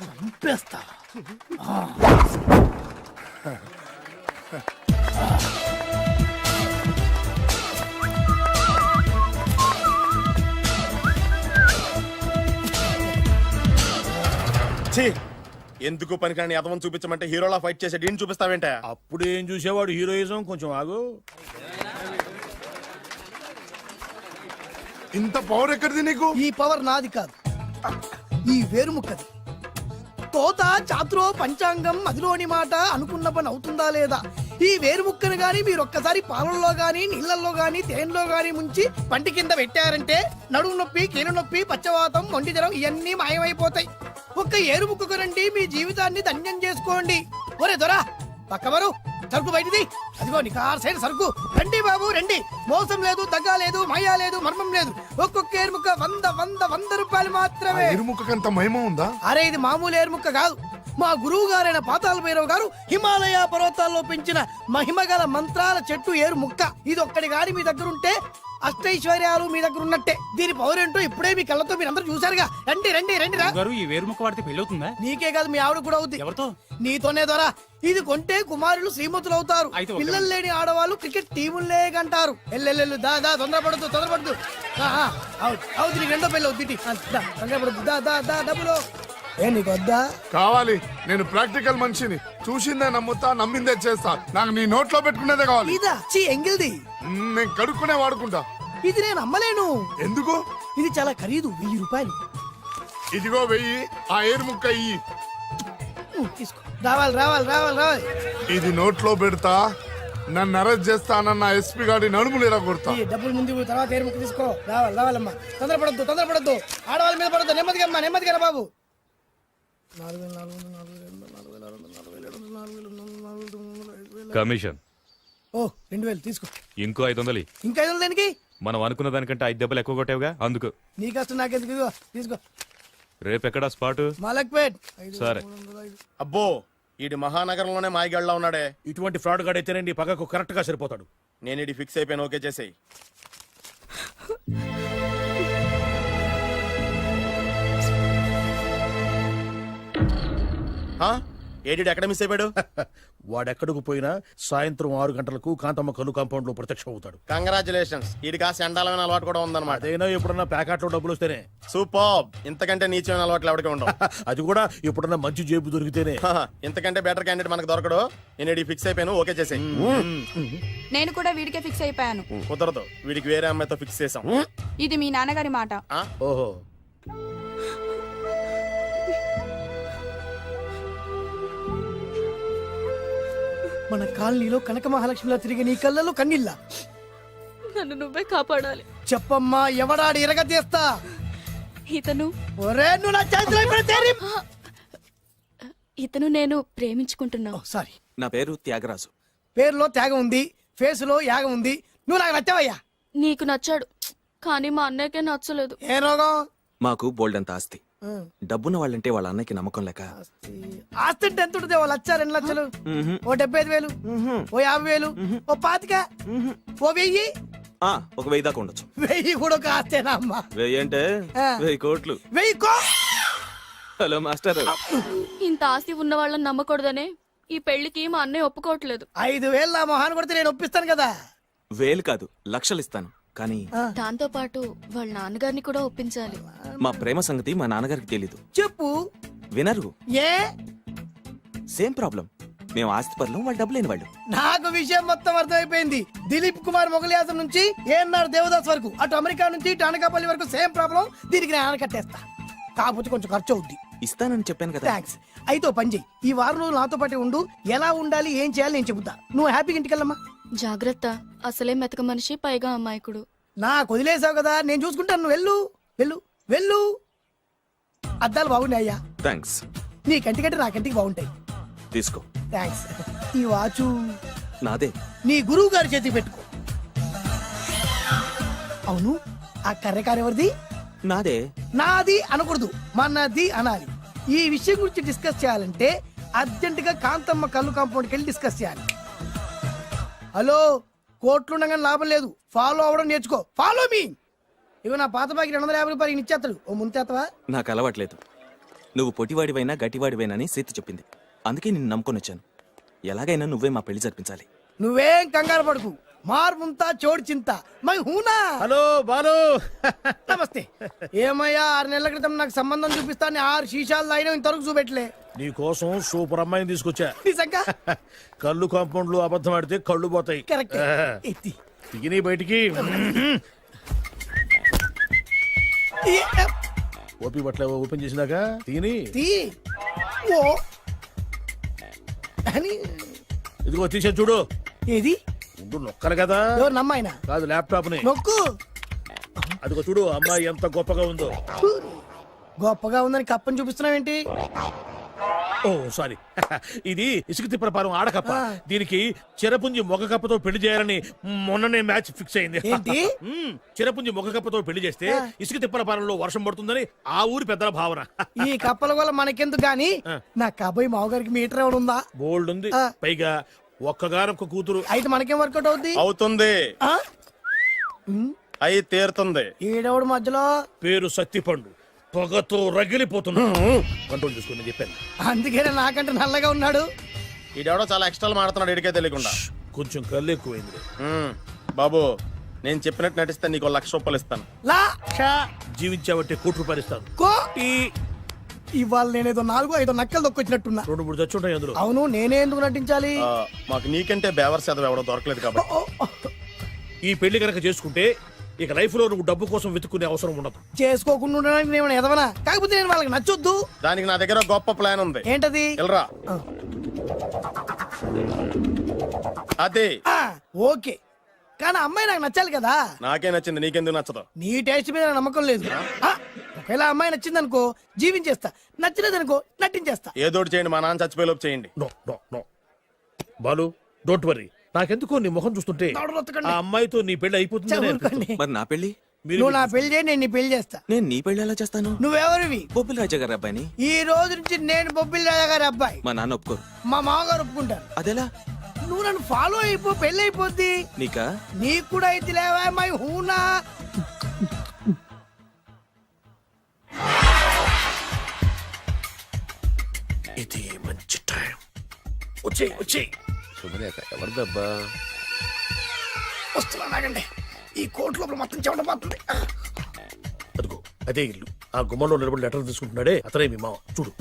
చంపేస్తా. ఛీ, ఎందుకు పనికిరాని అదవం చూపించమంటే హీరోలా ఫైట్ చేసే డీన్ చూపిస్తావేంట? అప్పుడు ఏం చూసేవాడు హీరోయిజం, కొంచెం ఆగు. ఇంత పవర్ ఎక్కడిది నీకు? ఈ పవర్ నాది కాదు, ఈ వేరుముక్కది. తోత చాతురో పంచాంగం మదిలోని మాట అనుకున్న పని అవుతుందా లేదా? ఈ వేరుముక్కను గాని మీరు ఒక్కసారి పాలల్లో గాని నీళ్లలో గాని తేనెలో గాని ముంచి పంటి కింద పెట్టారంటే నడుము నొప్పి, కీలు నొప్పి, పచ్చవాతం, మొండి జ్వరం ఇవన్నీ మాయమైపోతాయి. ఒక్క ఏరుముక్కకు రండి, మీ జీవితాన్ని ధన్యం చేసుకోండి. ఒరే దొరా పక్కవరు, సరుకు బయటిది. అదిగో నికార్సైన సరుకు. రండి బాబు రండి, మోసం లేదు, దగ్గ లేదు, మాయా లేదు, మర్మం లేదు. ఒక్కొక్క ఏరుముక్క 100 రూపాయలు మాత్రమే. ఎరుముకంత మహిమ ఉందా? అరే ఇది మామూలు ఏరుముక్క కాదు, మా గురువు గారైన పాతాళ భైరవ్ గారు హిమాలయ పర్వతాల్లో పెంచిన మహిమగల మంత్రాల చెట్టు ఏరు ముక్క. ఇది ఒక్కడి గాని మీ దగ్గర ఉంటే అష్టైశ్వర్యాలు మీ దగ్గర ఉన్నట్టే. దీని పవర్ ఏంటో ఇప్పుడే మీ కళ్ళతో మీరు అందరూ చూసారుగా. రండి రండి రండి రా. ఈ వేరుముక్క వాడితే పెళ్లి అవుతుందా? నీకే కాదు మీ ఆవిడ కూడా అవుద్ది. ఎవరితో? నీతోనే ద్వారా. ఇది కొంటే కుమారులు శ్రీమంతులు అవుతారు. పిల్లలు లేని ఆడవాళ్ళు క్రికెట్ టీములే కంటారు. ఎల్లెల్లెల్లు దా దా, తొందరపడద్దు. అవుతుంది, నీకు రెండో పెళ్ళి అవుతుంది. తొందరపడద్దు, దా దా దా, డబ్బులు ఏ నీకు వద్దా? కావాలి. నేను ప్రాక్టికల్ మనిషిని, చూసిందే నమ్ముతా, నమ్మిందే చేస్తా. నాకు నీ నోట్లో పెట్టుకునేదే కావాలి. ఇదా చీ ఎంగిల్ది. నేను కడుక్కునే వాడుకుంటా. ఇది నేను అమ్మలేను. ఎందుకు? ఇది చాలా ఖరీదు, 1000 రూపాయలు. ఇదిగో 1000, ఆ ఏరు ముక్క ఇయ్యి. తీసుకో. రావాలి. ఇది నోట్లో పెడతా, నన్ను అరెస్ట్ చేస్తానన్న ఎస్పీ గారి నడుములు ఇలా కొడతా. ఈ డబ్బులు ముందు తర్వాత ఏరు ముక్క తీసుకో. రావాలమ్మా. తొందరపడద్దు. ఆడవాళ్ళ మీద పడద్దు. నెమ్మదిగా బాబు. 4,400. కమిషన్. ఓ 2000 తీసుకో. ఇంకో 500. ఇంకా 500 దేనికి? మనం అనుకున్న దానికంటే 5 దెబ్బలు ఎక్కువ కొట్టావుగా, అందుకు. నీ కష్టం నాకెందుకు? ఇదిగో తీసుకో. రేపెక్కడా స్పాట్? మలక్పేట్. సరే. అబ్బో, ఈడి మహానగరంలోనే మాయగాళ్ళ ఉన్నాడే. ఇటువంటి ఫ్రాడ్ గాడు అయితేనండి పగకు కరెక్ట్ గా సరిపోతాడు. నేను ఇది ఫిక్స్ అయిపోయాను, ఓకే చేసేయి. ఏడి ఎక్కడ మిస్ అయిపోయాడు? వాడెక్కడికి పోయినా సాయంత్రం 6 గంటలకు కాంతమ్మ కలు కాంపౌండ్ లో ప్రత్యక్షం అవుతాడు. కంగ్రాచులేషన్స్, ఈడి కాస్త ఎండాలమైన అలవాటు కూడా ఉందన్నమాట. అదైనా ఎప్పుడన్నా ప్యాకెట్లో డబ్బులు వస్తేనే. సూపర్, ఇంతకంటే నీచమైన అలవాట్లు ఎవరికి ఉండవు. అది కూడా ఎప్పుడన్నా మంచి జేబు దొరికితేనే. ఇంతకంటే బెటర్ క్యాండిడేట్ మనకు దొరకడు. నేను ఇది ఫిక్స్ అయిపోయాను, ఓకే చేసేయి. నేను కూడా వీడికే ఫిక్స్ అయిపోయాను. కుదరదు, వీడికి వేరే అమ్మాయితో ఫిక్స్ చేసాం. ఇది మీ నాన్నగారి మాట. ఓహో, మన కాలనీలో కనక మహాలక్ష్మిలా తిరిగి నీ కళ్ళలో కన్నీళ్ళ. నన్ను నువ్వే కాపాడాలి. చెప్పమ్మా, ఎవడాడి ఎరగ తీస్తా. ఇతను ఒరే నువ్వు నా చేతిలో పెడితే ఇతను నేను ప్రేమించుకుంటున్నావు. సారీ, నా పేరు త్యాగరాజు. పేరులో త్యాగం ఉంది, ఫేసులో యాగం ఉంది. నువ్వు నాకు నచ్చావయ్యా. నీకు నచ్చాడు, కానీ మా అన్నయ్యకే నచ్చలేదు. ఏ రోగం? మాకు బోల్డంత ఆస్తి. డబ్బున్న వాళ్ళంటే వాళ్ళ అన్నకి నమ్మకం లేక. ఆస్తి అంటే ఎంత ఉంటుంది? 1,00,000, 2 లక్షలు, ఓ 75,000, ఓ 50,000, ఓ 25,000, ఓ 1000. ఒక 1000 దాకా ఉండొచ్చు. 1000 కూడా ఒక ఆస్తేనా అమ్మా? 1000 అంటే 1000 కోట్లు. 1000 హలో మాస్టర్. ఇంత ఆస్తి ఉన్న వాళ్ళని నమ్మకూడదనే ఈ పెళ్లికి మా అన్నయ్య ఒప్పుకోవట్లేదు. 5,000 నా మొహాన్ని కొడితే నేను ఒప్పిస్తాను కదా. వేలు కాదు లక్షలు ఇస్తాను, కానీ దాంతో పాటు వాళ్ళ నాన్నగారిని కూడా ఒప్పించాలి. మా ప్రేమ సంగతి మా నాన్నగారికి తెలీదు. చెప్పు. వినరు. ఏ సేమ్ ప్రాబ్లం. మేము ఆస్తి పరులు, వాళ్ళు డబ్బు లేని వాళ్ళు. నాకు విషయం మొత్తం అర్థమైపోయింది. దిలీప్ కుమార్ మొగలియాసం నుంచి ఏఎన్ఆర్ దేవదాస్ వరకు, అటు అమెరికా నుంచి ఇటు అనకాపల్లి వరకు సేమ్ ప్రాబ్లం. దీనికి నేను ఆనకట్టేస్తా, కాకపోతే కొంచెం ఖర్చు అవుద్ది. ఇస్తానని చెప్పాను కదా. థ్యాంక్స్. అయితే ఓ పని చెయ్యి, ఈ వారం రోజులు నాతో పాటే ఉండు. ఎలా ఉండాలి, ఏం చేయాలి నేను చెబుతా. నువ్వు హ్యాపీగా ఇంటికెళ్ళమ్మా. జాగ్రత్త, అసలే మెతక మనిషి, పైగా అమాయకుడు. నాకు వదిలేసావు కదా, నేను చూసుకుంటాను. నువ్వు వెళ్ళు వెళ్ళు వెళ్ళు. అద్దాలు బాగున్నాయ్యా. థ్యాంక్స్. నీ కంటికంటే నా కంటికి బాగుంటాయి. తీసుకో. థ్యాంక్స్. ఈ వాచు నాదే. నీ గురువు గారి చేతికి పెట్టుకో. అవును, ఆ కర్రెకారు ఎవరిది? నాదే. నాది అనకూడదు, మనది అనాలి. ఈ విషయం గురించి డిస్కస్ చేయాలంటే అర్జెంట్ గా కాంతమ్మ కళ్ళు కాంపౌండ్కి వెళ్ళి డిస్కస్ చేయాలి. హలో, కోట్లు ఉండగానే లాభం లేదు. ఫాలో అవ్వడం నేర్చుకో. Follow me. ఇవి నా పాత బాకి 250 రూపాయలు ఇచ్చేస్తాడు. ఓ ముంతేత్తవా? నాకు అలవాట్లేదు. నువ్వు పొటివాడివైనా గట్టివాడివైనా అని సీత చెప్పింది. అందుకే నిన్ను నమ్ముకొని వచ్చాను. ఎలాగైనా నువ్వే మా పెళ్లి జరిపించాలి. నువ్వేం కంగారు పడుకు. మార్ ముంతా చోడు చింత మై హూనా. హలో బాలు. నమస్తే. ఏమయ్యా, 6 నెలల క్రితం నాకు సంబంధం చూపిస్తాను 6 శీషాలు అయినా ఇంతవరకు చూపెట్టలే. నీ కోసం సూపర్ అమ్మాయిని తీసుకొచ్చా. నిజంగా? కళ్ళు కాంపౌండ్ లో అబద్ధం ఆడితే కళ్ళు పోతాయి. కరెక్ట్. ఎత్తి తిని బయటికి. ఓపి బట్ల ఓపెన్ చేసినాక తిని తీ. ఓ అని. ఇదిగో తీసే చూడు. ఏది? ఉండు, నొక్కరు కదా. ఎవరు నమ్మాయినా? కాదు, ల్యాప్టాప్ ని నొక్కు. అదిగో చూడు, అమ్మాయి ఎంత గొప్పగా ఉందో. గొప్పగా ఉందని కప్పని చూపిస్తున్నావేంటి? ఓ సారీ. ఇది ఇసుక తిప్పల పారం ఆడకప్ప. దీనికి చిరపుంజి మొగ కప్పతో పెళ్లి చేయాలని మొన్ననే మ్యాచ్ ఫిక్స్ అయింది. ఏంటి? చిరపుంజి మొగ కప్పతో పెళ్లి చేస్తే ఇసుక తిప్పల పారంలో వర్షం పడుతుందని ఆ ఊరి పెద్దల భావన. ఈ కప్పల వల్ల మనకెందుకు గాని, నా కాబోయే మావగారికి మీటర్ ఏమైనా ఉందా? బోల్డ్ ఉంది. పైగా ఒక్కగానొక్క కూతురు. అయితే మనకేం వర్కౌట్ అవుద్ది? అవుతుంది. అయి తీరుతుంది. ఏడవడు మధ్యలో. పేరు సత్తిపండు. పొగతో రగిలిపోతున్నా. కంట్రోల్ చూసుకుని చెప్పాను. అందుకేనే నాకంటే నల్లగా ఉన్నాడు. ఈడెవడో చాలా ఎక్స్ట్రాలు మాడుతున్నాడు, ఇడికే తెలియకుండా. కొంచెం కళ్ళు ఎక్కువైంది. బాబు, నేను చెప్పినట్టు నటిస్తే నీకు 1,00,000 రూపాయలు ఇస్తాను. జీవించావంటే ₹1,00,000 ఇస్తాను. ఇవాళ నేనేదో 4-5 నక్కలు దొక్కొచ్చినట్టున్నా. 2-3 చచ్చుంటాయి అందులో. అవును, నేనే ఎందుకు నటించాలి? మాకు నీకంటే బేవర్ చదువు ఎవడో దొరకలేదు కాబట్టి. ఈ పెళ్లి కనుక చేసుకుంటే ఇక లైఫ్ లో నువ్వు డబ్బు కోసం వెతుక్కునే అవసరం ఉండదు. చేసుకోకుండా ఉండడానికి నేను ఎదవనా? కాకపోతే నేను వాళ్ళకి నచ్చొద్దు. దానికి నా దగ్గర గొప్ప ప్లాన్ ఉంది. ఏంటది? వెళ్ళరా. అదే. ఓకే, కానీ అమ్మాయి నాకు నచ్చాలి కదా. నాకే నచ్చింది, నీకెందుకు నచ్చదు? నీ టేస్ట్ మీద నాకు నమ్మకం లేదు. ఒకవేళ అమ్మాయి నచ్చింది అనుకో, జీవించేస్తా. నచ్చలేదనుకో, నటించేస్తా. ఏదోటి చేయండి, మా నాన్న చచ్చిపోయేలోపు చేయండి. No no no Balu, don't worry. నాకెందుకో నీ ముఖం చూస్తుంటే ఆ అమ్మాయితో నీ పెళ్లి అయిపోతుంది. మరి నా పెళ్లి? నువ్వు నా పెళ్లి చేయి, నేను నీ పెళ్లి చేస్తా. నేను నీ పెళ్లి ఎలా చేస్తాను? నువ్వెవరివి? బొబ్బిలి రాజా గారి అబ్బాయిని. ఈ రోజు నుంచి నేను బొబ్బిలి రాజా గారి అబ్బాయి. మా నాన్న ఒప్పుకోరు. మా మామగారు ఒప్పుకుంటారు. అదెలా? నువ్వు నన్ను ఫాలో అయిపో, పెళ్లి అయిపోద్ది. నీకా? నీకు కూడా అయితే లేవా మై హూనా. ఇది మంచి టైం. వచ్చేయ్ వచ్చేయ్. శుభలేఖ ఎవరిదబ్బా? వస్తున్నా, నాగండి. ఈ కోట్ లోపల మొత్తం చెమట పోతుంది. అదిగో అదే ఇల్లు. ఆ గుమ్మంలో నిలబడి లెటర్ తీసుకుంటున్నాడే, అతనే మీ మామ. చూడు,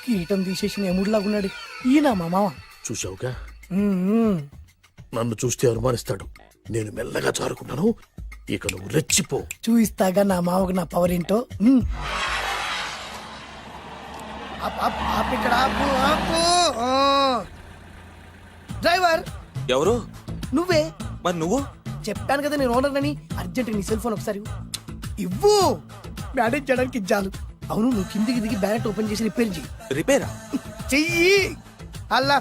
కీటం తీసేసిన ఎముడిలాగున్నాడు. ఈయన మా మామ. చూసావుగా? నన్ను చూస్తే అనుమానిస్తాడు. నేను మెల్లగా జారుకున్నాను. ఇక నువ్వు రెచ్చిపో. చూయిస్తాగా నా మామకు నా పవర్ ఏంటో. ఇక్కడ ఆపు. డ్రైవర్. ఎవరు? నువ్వే. మరి నువ్వు? చెప్పాను కదా నేను ఓనర్ అని. అర్జెంట్ నీ సెల్ ఫోన్ ఒకసారి ఇవ్వు. మేనేజ్ చేయడానికి ఇచ్చాను. అవును, నువ్వు కిందికి దిగి బ్యాలెట్ ఓపెన్ చేసి రిపేర్ చెయ్యి. రిపేరా? చెయ్యి. అల్లా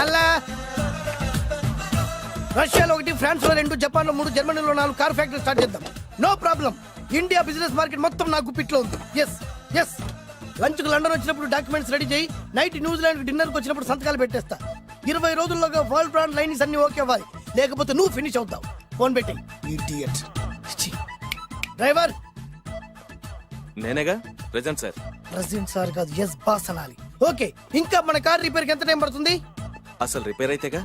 అల్లా. రష్యాలో 1, ఫ్రాన్స్ లో 2, జపాన్ లో 3, జర్మనీలో 4 కార్ ఫ్యాక్టరీ స్టార్ట్ చేద్దాం. No problem. India business market మొత్తం నా గుప్పిట్లో ఉంది. Yes yes. లంచ్ కు లండన్ వచ్చినప్పుడు డాక్యుమెంట్స్ రెడీ చేయి. నైట్ న్యూజిలాండ్ డిన్నర్ కు వచ్చినప్పుడు సంతకాలు పెట్టేస్తా. 20 రోజుల్లోగా వరల్డ్ బ్రాండ్ లైన్స్ అన్ని ఓకే అవ్వాలి, లేకపోతే నువ్వు ఫినిష్ అవుతావు. ఫోన్ పెట్టి. ఇడియట్. డ్రైవర్. నేనేగా ప్రెజెంట్ సార్. ప్రెసిడెంట్ సార్ కాదు, ఎస్ బాస్ అనాలి. ఓకే, ఇంకా మన కార్ రిపేర్ కి ఎంత టైం పడుతుంది? అసలు రిపేర్ అయితేగా.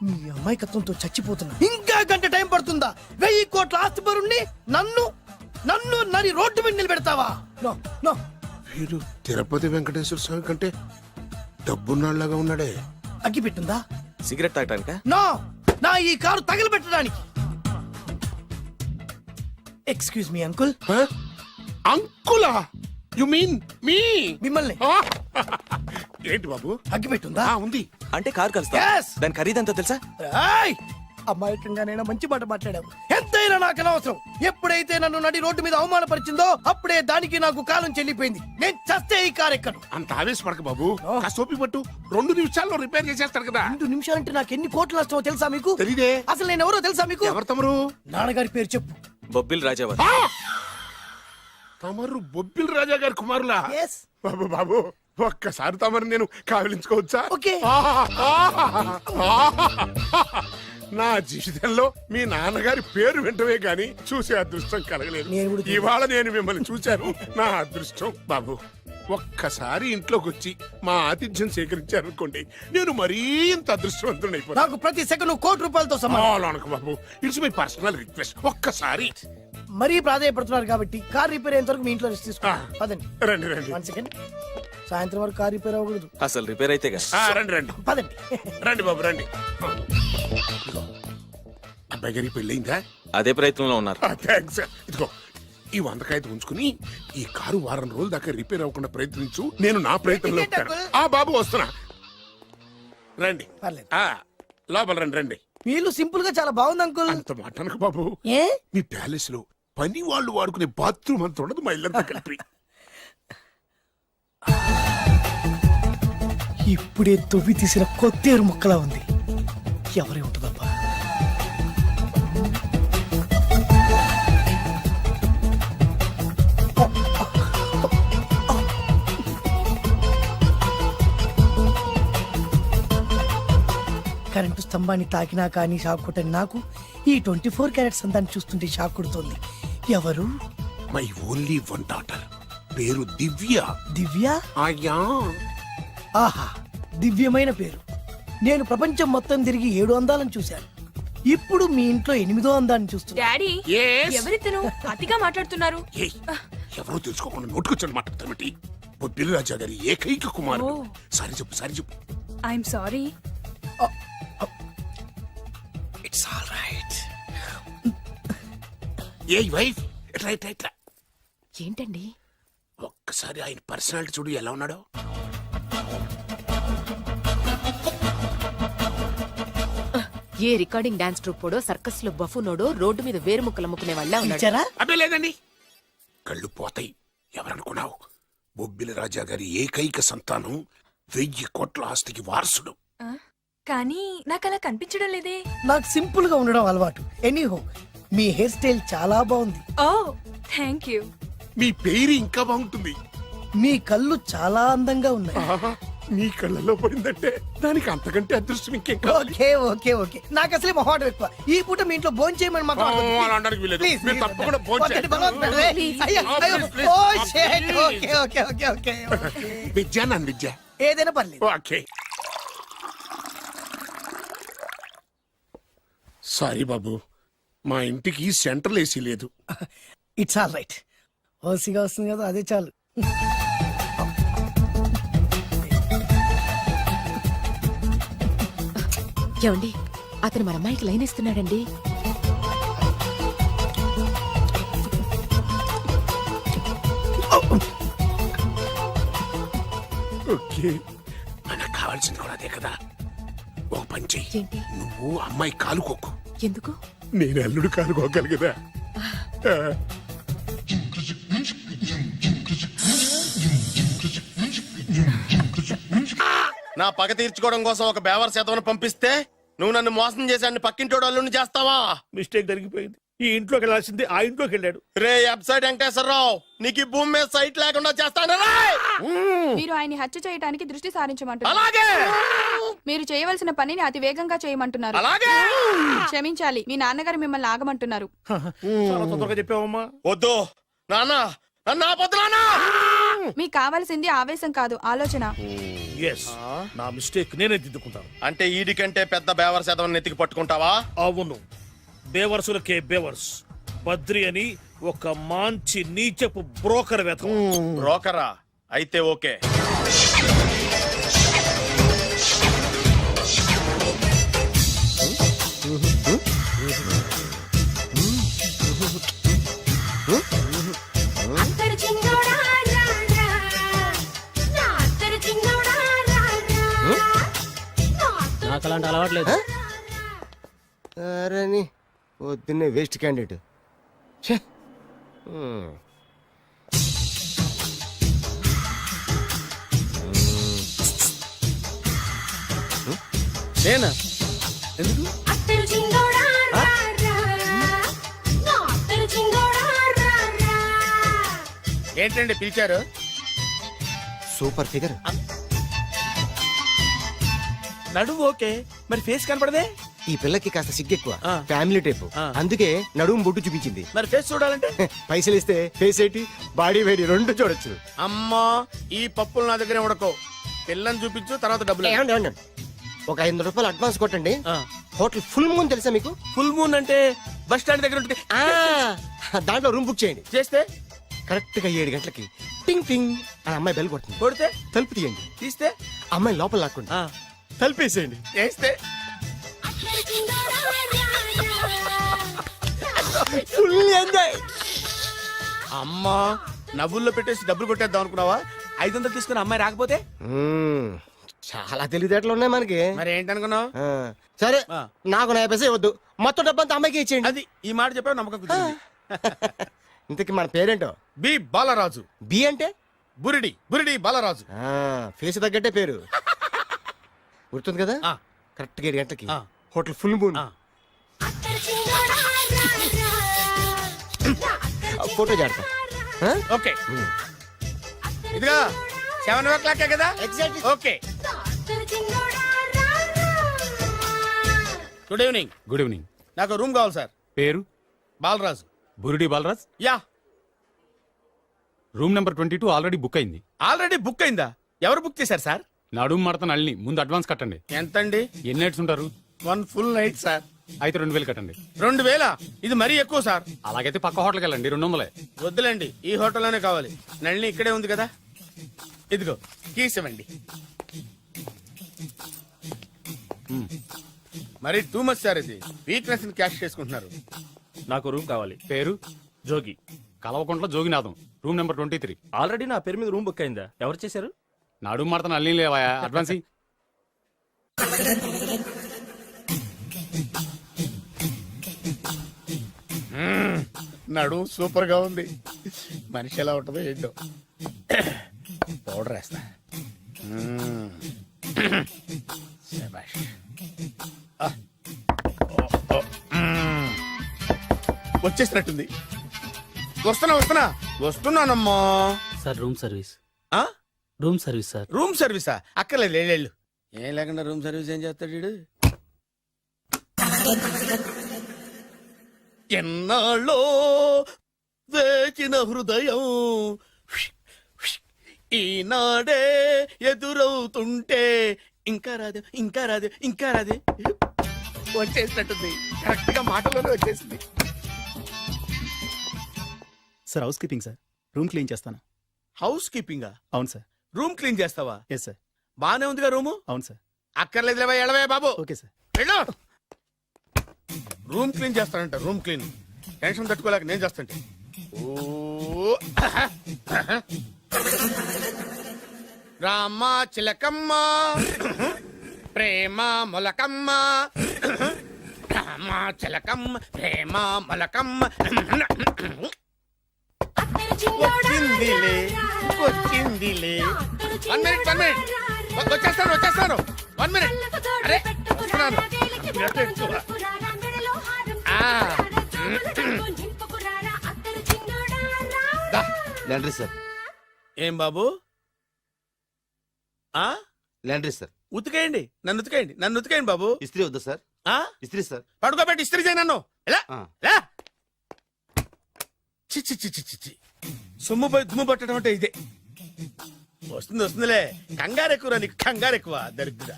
నీ అమాయకత్వంతో చచ్చిపోతున్నా. ఇంకా గంట టైం పడుతుందా? 1000 కోట్ల ఆస్తి పరుణ్ణి నన్ను నన్ను నరి రోడ్డు మీద నిలబెడతావా? No no. వీడు తిరుపతి వెంకటేశ్వర స్వామి కంటే డబ్బున్నాళ్ళగా ఉన్నాడే. అగ్గి పెట్టుందా? సిగరెట్ తాగటానికా? నో, నా ఈ కారు తగలబెట్టడానికి. Excuse me uncle. అంకులా? You mean me? మిమ్మల్ని. ఏంటి బాబు? అగ్గి పెట్టుందా? ఉంది. అంటే కార్ కలుస్తా. Yes. దాని ఖరీదంతా తెలుసా? ఏయ్! అమాయకంగానైనా మంచి మాట మాట్లాడావు. ఎంతైనా నాకు అనవసరం. ఎప్పుడైతే నన్ను నడి రోడ్డు మీద అవమానపరిచిందో అప్పుడే దానికి నాకు కాలం చెల్లిపోయింది. నేను చస్తే ఈ కారు ఎక్కను. అంత ఆవేశపడక బాబు. కాస్త ఓపిక పట్టు. 2 నిమిషాల్లో రిపేర్ చేసేస్తాడు కదా. 2 నిమిషాలంటే నాకు ఎన్ని కోట్లు నష్టమో తెలుసా మీకు? తెలీదే. అసలు నేను ఎవరో తెలుసా మీకు? ఎవరు తమరు? నాన్నగారి పేరు చెప్పు. బొబ్బిల్ రాజావారు. తమరు బొబ్బిల్ రాజా గారి కుమారులా? Yes. బాబు బాబు ఒక్కసారి తమరు నేను కావలించుకోవచ్చా? ఓకే. నా జీవితంలో మీ నాన్నగారి పేరు వింటమే గాని చూసే అదృష్టం కలగలేదు. నేను కూడా చూడలేదు. ఇవాళ నేను మిమ్మల్ని చూశాను. నా అదృష్టం. బాబు ఒక్కసారి ఇంట్లోకి వచ్చి మా ఆతిథ్యం సేకరించారనుకోండి, నేను మరీ ఇంత అదృష్టవంతుడైపోతాను. నాకు ప్రతి సెకండ్ కోటి సమానం. బాబు ఇట్స్ మై పర్సనల్ రిక్వెస్ట్. ఒక్కసారి మరీ ప్రాధాన్యపడుతున్నారు కాబట్టి కార్ రిపేర్ అయ్యేంత వరకు మీ ఇంట్లో రెస్ట్ తీసుకో. పదండి. రండి రండి. 1 సెకండ్. సాయంత్రం వరకు కార్ రిపేర్ అవ్వకూడదు. అసలు రిపేర్ అయితే రండి రండి. పదండి. రండి బాబు రండి. అబ్బాయి గారి పెళ్ళయిందా? అదే ప్రయత్నంలో ఉన్నారు. థ్యాంక్స్. ఇదిగో ఈ 100 కాగితం ఉంచుకుని ఈ కారు వారం రోజుల దాకా రిపేర్ అవ్వకుండా ప్రయత్నించు. నేను నా ప్రయత్నంలో ఉంటాను. బాబు వస్తున్నా. రండి. పర్లేదు. లోపల రండి రండి. వీళ్ళు సింపుల్ గా చాలా బాగుంది అంకుల్. అంత మాట అనకు బాబు. ఏ? మీ ప్యాలెస్ లో పని వాళ్ళు వాడుకునే బాత్రూమ్ అంత ఉండదు మా ఇల్లంతా కలిపి. ఇప్పుడే తొవ్వి తీసిన కొత్తేరు ముక్కలా ఉంది. ఎవరే ఉంటుందబ్బా? కరెంటు స్తంభాన్ని తాకినా కానీ షాక్ కొట్టని నాకు ఈ 24 క్యారెట్స్ అందాన్ని చూస్తుంటే షాక్ కొడుతోంది. ఎవరు? My only 1 daughter. పేరు దివ్య. దివ్య? అయ్యా. ఆహా, దివ్యమైన పేరు. నేను ప్రపంచం మొత్తం తిరిగి 7 అందాలను చూశాను. ఇప్పుడు మీ ఇంట్లో 8వ అందాన్ని చూస్తున్నా. Daddy, Yes? ఎవరితను అతిగా మాట్లాడుతున్నారు? ఏయ్, ఎవరో తెలుసుకోకుండా నోటుకొచ్చాడు మాట్లాడతామటి. బొబ్బిలి రాజా గారి ఏకైక కుమారుడు. సారీ చెప్పు సారీ చెప్పు. I'm sorry. It's all right. A wife ఎట్లా ఎట్లా ఎట్లా ఏంటండి? ఒక్కసారి ఆయన పర్సనాలిటీ చూడు ఎలా ఉన్నాడో. ఏ రికార్డింగ్ డాన్స్ ట్రూపోడో సర్కస్ లో బఫునోడో రోడ్డు మీద వేరు ముక్కలు అమ్ముకునే వాళ్ళ ఇచ్చారా? అబ్బే లేదండి. కళ్ళు పోతాయి. ఎవరనుకున్నావు? బొబ్బిలి రాజా గారి ఏకైక సంతానం 1000 కోట్ల ఆస్తికి వారసుడు. కానీ నాకు అలా కనిపించడం లేదే. నాకు సింపుల్ గా ఉండడం అలవాటు. ఎనీహో, మీ హెయిర్ స్టైల్ చాలా బాగుంది. ఓ థ్యాంక్ యూ. మీ పేరు ఇంకా బాగుంటుంది. మీ కళ్ళు చాలా అందంగా ఉన్నాయి. ఆహా, మీ కళ్ళలో పడిందంటే దానికి అంతకంటే అదృష్టం ఇంకేం కావాలి? Okay okay okay. నాకు అసలే మొహాటం ఎక్కువ. ఈ పూట మీ ఇంట్లో భోజనం చేయమని మాకు అలా అనడానికి వీలేదు. మీరు తప్పకుండా భోజనం చేయండి. విద్య నన్ను విద్య ఏదైనా పర్లేదు. ఓకే. సారీ బాబు, మా ఇంటికి సెంట్రల్ ఏసీ లేదు. It's all right. ఓసిగా వస్తుంది కదా, అదే చాలు. ఏమండి, అతను మన అమ్మాయికి లైన్ ఇస్తున్నాడండి. ఓకే, మనకు కావాల్సింది కూడా అదే కదా. ఒక పని చెయ్యి. నువ్వు అమ్మాయి కాలు కొక్కు. ఎందుకు? నేను అల్లుడు కాలు కొక్కాలి కదా. నా పగ తీర్చుకోవడం కోసం ఒక బేవర్ శాతం పంపిస్తే నువ్వు నన్ను మోసం చేశాన్ని పక్కింటోడు అల్లుని చేస్తావా? మిస్టేక్ జరిగిపోయింది. ఈ ఇంట్లోకి వెళ్ళాల్సింది ఆ ఇంట్లోకి వెళ్ళాడు. రే వెబ్సైట్ వెంకటేశ్వరరావు, నీకు ఈ భూమి మీద సైట్ లేకుండా చేస్తాను. మీరు ఆయన్ని హత్య చేయడానికి దృష్టి సారించమంటున్నారు. అలాగే. మీరు చేయవలసిన పనిని అతి వేగంగా చేయమంటున్నారు. అలాగే. క్షమించాలి, మీ నాన్నగారు మిమ్మల్ని ఆగమంటున్నారు. చాలా తొందరగా చెప్పావమ్మా. వద్దు నాన్న, నన్ను ఆపొద్దు నాన్న. మీకు కావాల్సింది ఆవేశం కాదు, ఆలోచన. Yes. నా మిస్టేక్ నేనే దిద్దుకుంటాను. అంటే ఈడికంటే పెద్ద బేవర్ శాతం నెత్తికి పట్టుకుంటావా? అవును, బేవర్సులకే బేవర్స్. బద్రి అని ఒక మంచి నీచపు బ్రోకర్ వేతం. బ్రోకరా? అయితే ఓకే. నాకు అలాంటి అలవాట్లేదు. అరే పొద్దున్నే వేస్ట్ క్యాండిడేట్. నేనా? ఎందుకు? ఏంటండి పిలిచారు? Super figure. నడుము ఓకే, మరి ఫేస్ కనపడదే. ఈ పిల్లకి కాస్త సిగ్గెక్కువ, ఫ్యామిలీ టైప్. అందుకే నడుము బొట్టు చూపించింది. మరి ఫేస్ చూడాలంటే పైసలు ఇస్తే ఫేస్ ఏంటి, బాడీ వేడి రెండు చూడొచ్చు. అమ్మా, ఈ పప్పులు నా దగ్గర ఉడకో. పిల్లని చూపించు, తర్వాత డబ్బులు. ఒక 500 రూపాయలు అడ్వాన్స్ కొట్టండి. హోటల్ ఫుల్ మూన్ తెలుసా మీకు? ఫుల్ మూన్ అంటే బస్ స్టాండ్ దగ్గర ఉంటుంది. దాంట్లో రూమ్ బుక్ చేయండి. చేస్తే కరెక్ట్ గా 7 గంటలకి టింగ్ టింగ్ అని అమ్మాయి బెల్ కొడుతుంది. కొడితే తలుపు తీయండి. తీస్తే అమ్మాయి లోపల లాక్కుండి తలుపేసేయండి. చేస్తే ఫుల్ ఎంజాయ్. అమ్మా, నవ్వుల్లో పెట్టేసి డబ్బులు కొట్టేద్దాం అనుకున్నావా? 500 తీసుకుని అమ్మాయి రాకపోతే? చాలా తెలివితేటలు ఉన్నాయి మనకి. మరి ఏంటనుకున్నావు? సరే, నాకు 50 పైసలు వద్దు, మొత్తం డబ్బంతా అమ్మాయికి ఇచ్చేయండి. అది ఈ మాట చెప్పావు, నమ్మకం కుదిరింది. ఇంతకీ మన పేరేంటో? బి బాలరాజు. బి అంటే బురిడి, బురిడి బాలరాజు. ఫేస్ తగ్గట్టే పేరు. గుర్తుంది కదా? కరెక్ట్ గా 7 గంటలకి హోటల్ ఫుల్ మూన్. ఫోటో చేడతా. ఓకే, ఇదిగా 7 కదా? Exactly. Okay. Good evening. Good evening. నాకు రూమ్ కావాలి సార్. పేరు? Balaraju. Burudi Balaraj. Yeah. Room number 22 already book అయింది. ఆల్రెడీ బుక్ అయిందా? ఎవరు బుక్ చేశారు సార్? నడుము మడత నల్ని. ముందు అడ్వాన్స్ కట్టండి. ఎంతండి? ఎన్ని నైట్స్ ఉంటారు? 1 ఫుల్ నైట్ సార్. అయితే 2000 కట్టండి. 2000? ఇది మరీ ఎక్కువ సార్. అలాగైతే పక్క హోటల్కి వెళ్ళండి, 200. వద్దులేండి, ఈ హోటల్లోనే కావాలి. నళిని ఇక్కడే ఉంది కదా. ఇదిగో కీస్ ఇవ్వండి. మరి టూ మచ్ సార్, ఇది వీక్నెస్ ని క్యాష్ చేసుకుంటున్నారు. నాకు రూమ్ కావాలి. పేరు? Jogi. Kalvakuntla Joginatham. Room number 23. Already నా పేరు మీద రూమ్ బుక్ అయిందా? ఎవరు చేశారు? నడుము మడత నల్ని లేవా? అడ్వాన్స్ ఇయ్యి. నడు సూపర్ గా ఉంది. మనిషి ఎలా ఉంటుందో ఏంటో. పౌడర్ వేస్తా. శభాష్. వచ్చేసినట్టుంది. వస్తున్నానమ్మా. Sir room service. Room service sir. Room సర్వీసా? అక్కర్లేదు, లేళ్ళు. ఏం లేకుండా రూమ్ సర్వీస్ ఏం చేస్తాడు వీడు? ఎన్నాళ్ళో వేచిన హృదయం ఈనాడే ఎదురవుతుంటే ఇంకా రాదు, ఇంకా రాదు, ఇంకా రాదు. వచ్చేసినట్టుంది. కరెక్ట్ గా మాటలోనే వచ్చేసింది. Sir house keeping sir. Room clean చేస్తాను. హౌస్ కీపింగా? అవును సార్. రూమ్ క్లీన్ చేస్తావా? Yes sir. బానే ఉందిగా రూము? అవును సార్. అక్కర్లేదు, ఎడవే బాబు. Okay sir. వెళ్ళు. రూమ్ క్లీన్ చేస్తానంట. రూమ్ క్లీన్ టెన్షన్ తట్టుకోలేక నేను చేస్తాంటే. ఓ రామ చిలకమ్మ ప్రేమ మొలకమ్మ, రామ చిలకమ్మ ప్రేమ మొలకమ్మ. వచ్చిందిలే, వచ్చిందిలే. 1 minute. వచ్చేస్తాను. 1 minute. అరే వస్తున్నాను. Laundry sir. ఏం బాబు? Laundry sir. ఉతికేయండి, నన్ను ఉతికేయండి బాబు. ఇస్త్రీ వద్దా సార్? ఇస్త్రీ సార్. పడుకోబెట్టి ఇస్త్రీ చేయి నన్ను. ఎలా చిచ్చి సొమ్ము పోయి దుమ్ము పట్టడం అంటే ఇదే. వస్తుంది వస్తుందిలే, కంగారు ఎక్కువ నీకు, కంగారు ఎక్కువ దరిద్ర.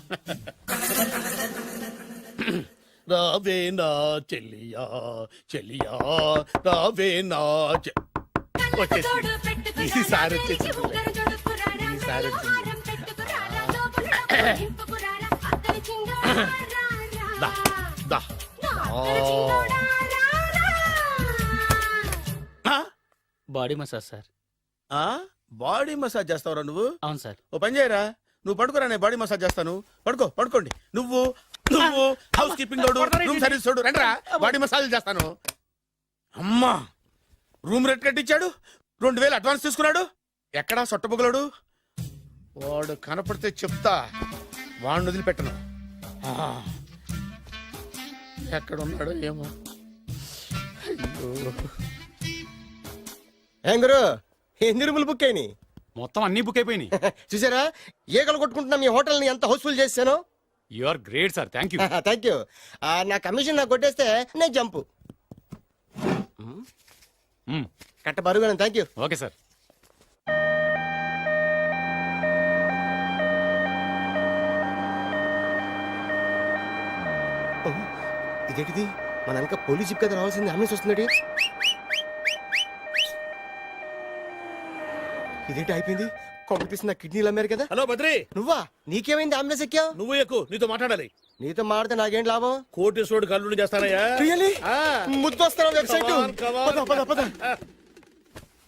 రావే నా చెల్లియా చెల్లియా, రావే నా వచ్చేసి ఈసారి వచ్చేసి ఈసారి వచ్చింది. దా, దా. Body massage sir. Body massage చేస్తావురా నువ్వు? అవును సార్. ఓ పని చేయరా, నువ్వు పడుకోరా, నేను బాడీ మసాజ్ చేస్తాను. పడుకోండి. నువ్వు నువ్వు హౌస్ కీపింగ్ తోడు, రూమ్ సర్వీస్ తోడు, రండిరా బాడీ మసాజ్ చేస్తాను. అమ్మా, రూమ్ రేట్ కట్టించాడు, 2000 అడ్వాన్స్ తీసుకున్నాడు. ఎక్కడా సొట్టబుగలాడు? వాడు కనపడితే చెప్తా, వాడిని వదిలిపెట్టను. ఎక్కడ ఉన్నాడో ఏమో. ఏం గురు, ఎన్ని రూములు బుక్ అయినాయి? మొత్తం అన్ని బుక్ అయిపోయినాయి. చూసారా, ఈగలు కొట్టుకుంటున్నా మీ హోటల్ ని ఎంత హౌస్ఫుల్ చేశాను. You are great sir, thank you. Thank you. నా కమిషన్ నాకు కొట్టేస్తే నేను జంపు కట్ట బరువు. Thank you. Okay sir. ఇదేంటిది, మన వెనక పోలీస్ జిప్ కదా రావాల్సింది, అంబులెన్స్ వస్తుంది. ఇదేంటి అయిపోయింది, కొంపతీసి నా కిడ్నీలు అమ్మారు కదా. హలో బద్రి, నువ్వా? నీకేమైంది, అంబులెన్స్ ఎక్కావు? నువ్వు ఎక్కువ, నీతో మాట్లాడాలి. నీతో మాడితే నాకేం లాభం? కోటేశ్వరుడు కల్లుడు చేస్తానయ్యా. ముద్దు వస్తాను వెబ్సైట్.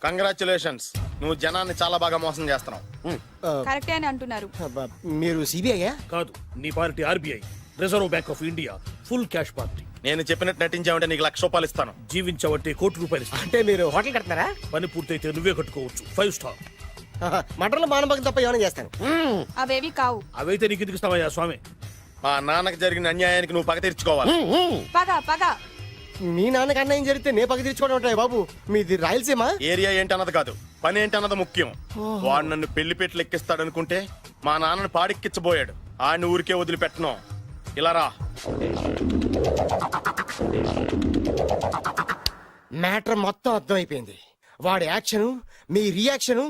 కంగ్రాచులేషన్స్, నువ్వు జనాన్ని చాలా బాగా మోసం చేస్తున్నావు. కరెక్టే అని అంటున్నారు. మీరు సిబిఐ? కాదు, నీ party RBI, reserve bank of India, full cash party. నేను చెప్పినట్టు నటించావంటే నీకు ₹1,00,000 ఇస్తాను. జీవించవంటే ₹1,00,00,000 ఇస్తాను. అంటే మీరు హోటల్ కడతారా? పని పూర్తయితే నువ్వే కట్టుకోవచ్చు, 5 స్టార్. మటన్లో మానభంగం తప్ప ఏమైనా చేస్తాను. అవేవి కావు. అవైతే నీకు ఎందుకు ఇస్తావయ్యా స్వామి? మా నాన్నకి జరిగిన అన్యాయానికి నువ్వు పగ తీర్చుకోవాలి. పగ మీ నాన్నకి అన్యాయం జరిగితే నే పగ తీర్చుకోవడం ఉంటాయి బాబు. మీది రాయలసీమ. ఏరియా ఏంటన్నది కాదు, పని ఏంటన్నది ముఖ్యం. వాడు నన్ను పెళ్లి పెట్లు ఎక్కిస్తాడనుకుంటే మా నాన్నని పాడెక్కించబోయాడు. ఆయన ఊరికే వదిలిపెట్టను. ఇలా రా. మ్యాటర్ మొత్తం అర్థమైపోయింది. వాడి యాక్షన్, మీ రియాక్షన్,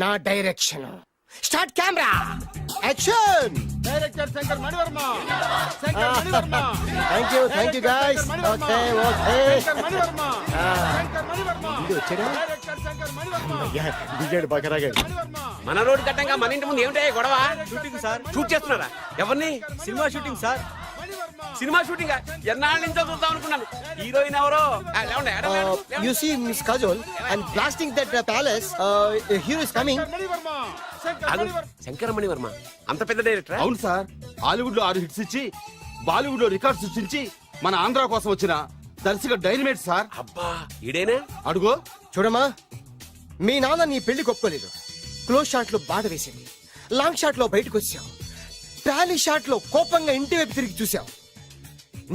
నా direction. Start camera, action. Director Shankar Mani Varma. Thank you guys. Okay దిగాడు బకరాగాడు. మన రోడ్డు కట్టంగా మన ఇంటి ముందు ఏమిటాయి గొడవ? Shooting sir. షూట్ చేస్తున్నారా? ఎవరిని? Cinema shooting sir. Cinema shooting ఎన్నాళ్ళ నుంచో చూద్దాం అనుకున్నాను. హీరోయిన్ ఎవరో? You see Miss Kajol and blasting that palace. Hero is coming. Shankaramani Varma అంత పెద్ద డైరెక్టర్? అవును సార్, హాలీవుడ్ లో 6 హిట్స్ ఇచ్చి బాలీవుడ్ లో రికార్డ్ సృష్టించి మన ఆంధ్ర కోసం వచ్చిన దర్శక డైనమేట్ సార్. అబ్బా, ఈడేనా? అడుగో చూడమ్మా, మీ నాన్న నీ పెళ్లి ఒప్పుకోలేదు. క్లోజ్ షాట్ లో బాధ వేసింది, లాంగ్ షాట్ లో బయటకు వచ్చావు, టాలీ షాట్ లో కోపంగా ఇంటి వైపు తిరిగి చూసావు.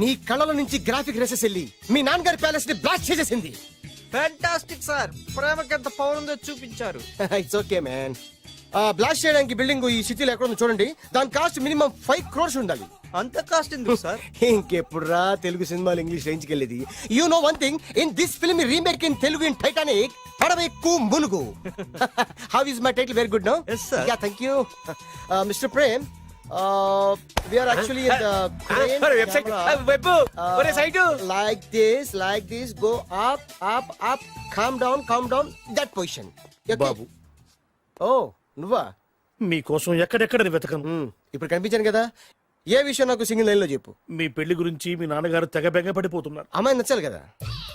నీ కళ్ళలో నుంచి గ్రాఫిక్ రెసెస్ వెళ్ళి మీ నాన్నగారి ప్యాలెస్ ని బ్లాస్ట్ చేసేసింది. ఫ్యాంటాస్టిక్ సార్, ప్రేమకి ఎంత పవర్ ఉందో చూపించారు. It's okay man. బ్లాస్ట్ చేయడానికి బిల్డింగ్ ఈ సిటీలో ఎక్కడ ఉందో చూడండి. దాని కాస్ట్ మినిమం 5 crores ఉండాలి. అంత కాస్ట్ ఎందుకు సార్? ఇంకెప్పుడురా తెలుగు సినిమాలు ఇంగ్లీష్ రేంజ్ కి వెళ్ళేది. You know one thing, in this film remake in Telugu in Titanic, పడవెక్కు మునుగు. How is my title? Very good no? Yes, sir. Yeah, thank you. Mister Prem, we are actually in the crane website camera. Web ఒరే site like this, go up, calm down, that position. Okay? బాబు, Oh, నువ్వా? మీకోసం ఎక్కడెక్కడ వెతకను. ఇప్పుడు కనిపించాను కదా. ఏ విషయం నాకు single line లో చెప్పు. మీ పెళ్లి గురించి మీ నాన్నగారు తెగ బెంగ పడిపోతున్నారు. అమ్మాయి నచ్చాలి కదా.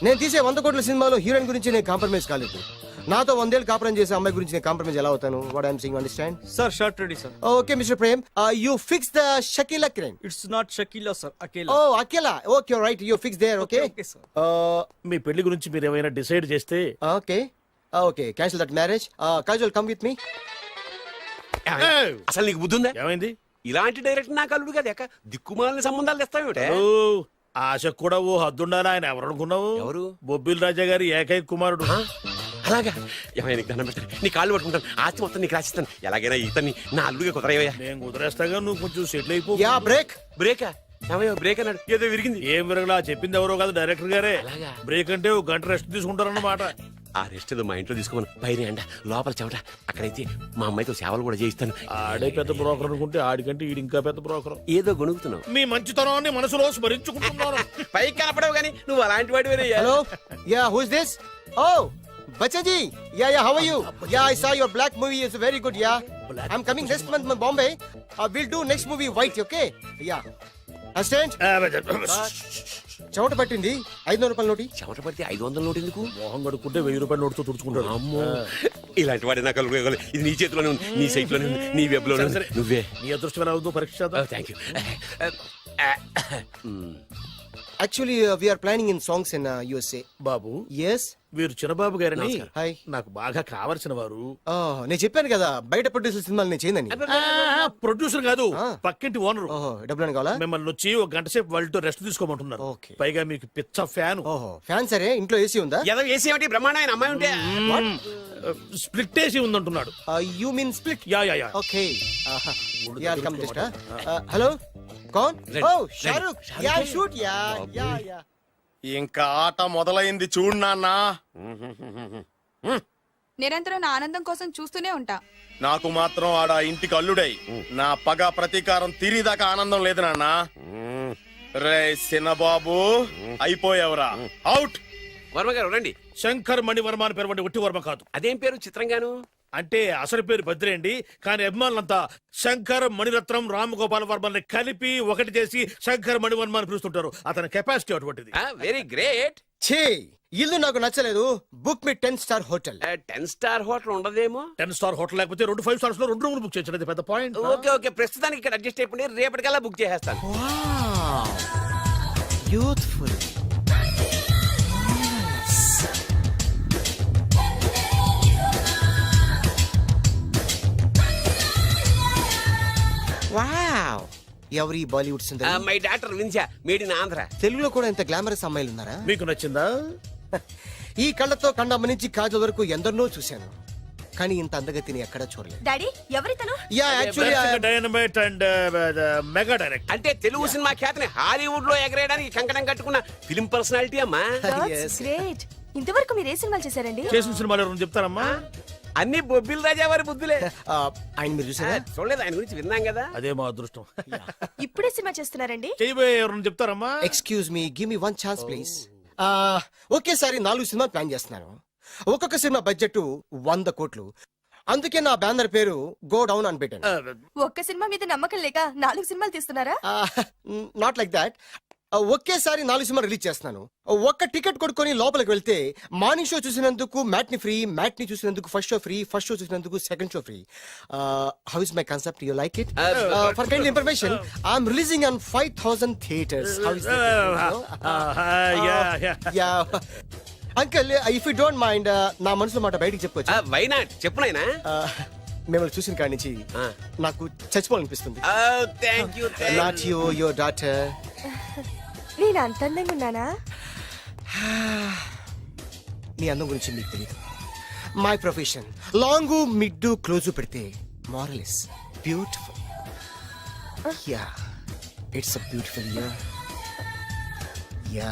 నేను తీసే 100 కోట్ల సినిమాలో హీరోయిన్ గురించి నేను కాంప్రమైజ్ కాలేదు. నాతో 100 ఏళ్ళు కాపురం చేసే అమ్మాయి గురించి నేను కాంప్రమైజ్ ఎలా అవుతాను? What I'm saying, understand? Sir shot ready sir. Okay mister Prem, you fix the Shakeela crime. It's not Shakeela sir, Akela. Oh Akela, okay right, you fix there. Okay Okay, sir. మీ పెళ్లి గురించి మీరు ఏమైనా డిసైడ్ చేస్తే okay cancel that marriage. Kajal come with me. అసలు నీకు బుద్ధి ఉందా? ఏమైంది? ఇలాంటి డైరెక్టర్ నాకు అల్లుడు కదా, దిక్కుమాలిన సంబంధాలు తెస్తావేమిటే? ఓ, ఆశ కూడా ఓ హద్దుండాలి. ఆయన ఎవరు అనుకున్నావు? ఎవరు? బొబ్బిల్ రాజా గారి ఏకైక కుమారుడు. అలాగా? ఏమైనా నీకు దండం పెడతాను, నీ కాళ్ళు పట్టుకుంటాను, ఆస్తి మొత్తం నీకు రాసిస్తాను. ఎలాగైనా ఇతన్ని నా అల్లుడిగా కుదరయ్యా. నేను కుదిరేస్తాగా, నువ్వు కొంచెం సెటిల్ అయిపో. Yeah, break. బ్రేకా? ఏమయ్యో బ్రేక్ అన్నాడు, ఏదో విరిగింది. ఏం విరగలా? చెప్పింది ఎవరో కాదు, డైరెక్టర్ గారే. అలాగా? బ్రేక్ అంటే 1 గంట రెస్ట్ తీసుకుంటారన్నమాట. ఆ రెస్ట్ ఏదో మా ఇంట్లో తీసుకోమను. పైన ఎండ లోపల చెమట. అక్కడైతే మా అమ్మాయితో సేవలు కూడా చేయిస్తాను. ఆడే పెద్ద బ్రోకర్ అనుకుంటే ఆడికంటే ఈడు ఇంకా పెద్ద బ్రోకర్. ఏదో గొణుగుతున్నావు. మీ మంచితనాన్ని మనసులో స్మరించుకుంటున్నాను. పైకి కనపడవు కానీ నువ్వు అలాంటి వాడివేనే. Hello yeah who is this oh Bachchan ji yeah how are you yeah I saw your Black movie is very good yeah I am coming next month Bombay will do next movie white okay yeah assistant చెమట పట్టింది 500 రూపాయల నోటి. చెమట పడితే 500 note ఎందుకు? మోహం కడుక్కుంటే 1000 రూపాయల నోటుతో తుడుచుకుంటాడు. అమ్మో, ఇలాంటి వాడి నాకు ఇది నీ చేతిలోనే ఉంది, నీ సైట్ లోనే ఉంది, నీ వెబ్ లోనే ఉంది. నువ్వే నీ అదృష్టం ఎలా ఉందో పరీక్ష చేద్దాం. Thank you. Actually we are planning in songs in USA. Babu ఎస్ వీరు చిన్నబాబు గారని హాయ్. నాకు బాగా కావలసిన వారు. నేను చెప్పాను కదా బయట ప్రొడ్యూసర్ సినిమాలు నేను చేయదని. ప్రొడ్యూసర్ కాదు, పక్కింటి ఓనర్. ఓహో డబ్బులు కావాలా? మిమ్మల్ని వచ్చి 1 గంట సేపు వాళ్ళతో రెస్ట్ తీసుకోమంటున్నారు. Okay. పైగా మీకు పిచ్చ ఫ్యాన్. ఓహో ఫ్యాన్ సరే ఇంట్లో ఏసీ ఉందా? ఏదో ఏసీ ఏమిటి బ్రహ్మాండమైన అమ్మాయి ఉంటే స్ప్లిట్ ఏసీ ఉందంటున్నాడు. You mean split? Yeah yeah yeah. Okay yeah come just hello కౌన్? Oh Shahrukh yeah shoot yeah yeah yeah. ఇంకా ఆట మొదలైంది చూడు నాన్న. నిరంతరం నా ఆనందం కోసం చూస్తూనే ఉంటా. నాకు మాత్రం ఆడ ఇంటికి అల్లుడై నా పగ ప్రతీకారం తీరిదాకా ఆనందం లేదు నాన్న. రే సినబాబు అయిపోయావురా, అవుట్. వర్మ గారు రండి. శంకర్ మణివర్మ అని పేరు వంటి ఒట్టి వర్మ కాదు. అదేం పేరు చిత్రంగాను? అంటే అసలు పేరు బద్రేండి, కానీ అభిమానులంతా శంకర్ మణిరత్నం రామ్ గోపాల్ వర్మని కలిపి ఒకటి చేసి శంకర్ మణివర్మ అని పిలుస్తుంటారు. అతని కెపాసిటీ అటువంటిది. Very great. ఛీ ఇల్లు నాకు నచ్చలేదు. బుక్ మీ 10 స్టార్ హోటల్. 10 స్టార్ హోటల్ ఉండదేమో. 10 స్టార్ హోటల్ లేకపోతే 2 5 స్టార్స్ లో 2 రూములు బుక్ చేయొచ్చు. పెద్ద పాయింట్. ఓకే ఓకే, ప్రస్తుతానికి ఇక్కడ అడ్జస్ట్ అయిపోయి రేపటికల్లా బుక్ చేసేస్తాను. బ్యూటిఫుల్. వావ్ ఎవరి బాలీవుడ్ సుందరి? My doctor Vinsa, made in Andhra. తెలుగులో కూడా ఇంత గ్లామరస్ అమ్మాయిలు ఉన్నారా? మీకు నచ్చిందా? ఈ కళ్ళతో కండమ్మ నుంచి కాజల్ వరకు ఎందరినో చూశాను, కానీ ఇంత అందగతిని ఎక్కడా చూడలేదు. డాడీ ఎవరితను? Yeah actually dynamite and mega direct. అంటే తెలుగు సినిమా ఖ్యాతిని హాలీవుడ్ లో ఎగరేయడానికి కంకణం కట్టుకున్న ఫిలిం పర్సనాలిటీ అమ్మా. గ్రేట్. ఇంతవరకు మీరు ఏ సినిమాలు చేశారండి? చేసిన సినిమాలు ఎవరు చెప్తారమ్మా? అన్ని బొబ్బిల్ రాజా వారి బుద్ధులే. ఆయన మీరు చూసారా? చూడలేదు, ఆయన గురించి విన్నాం కదా. అదే మా అదృష్టం. ఇప్పుడే సినిమా చేస్తున్నారండి? చేయబోయే ఎవరు చెప్తారమ్మా? Excuse me, give me 1 chance please. ఒకేసారి 4 సినిమాలు ప్లాన్ చేస్తున్నాను. ఒక్కొక్క సినిమా బడ్జెట్ 100 కోట్లు. అందుకే నా బ్యానర్ పేరు గో డౌన్ అని పెట్టాను. ఒక్క సినిమా మీద నమ్మకం లేక 4 సినిమాలు తీస్తున్నారా? Not like that. ఒకేసారి 4 సినిమాలు రిలీజ్ చేస్తున్నాను. ఒక్క టికెట్ కొనుక్కొని లోపలికి వెళ్తే మార్నింగ్ షో చూసినందుకు మ్యాట్ని ఫ్రీ, మ్యాట్ని చూసినందుకు first show free, first show చూసినందుకు second show free. How is my concept? You like it? For kind information I'm releasing on 5000 theatres. How is ya uncle, if you don't mind నా మనసులో మాట బయటికి చెప్పొచ్చు? Why not? చెప్పు నాయనా. మిమ్మల్ని చూసిన కాడి నుంచి నాకు చచ్చిపోవాలనిపిస్తుంది. Thank you. Not you, your daughter. నేను అంత అందంగా ఉన్నానా? నీ అందం గురించి మీకు తెలియదు. My profession long mid close పెడితే moral is beautiful. Yeah it's a beautiful year. Yeah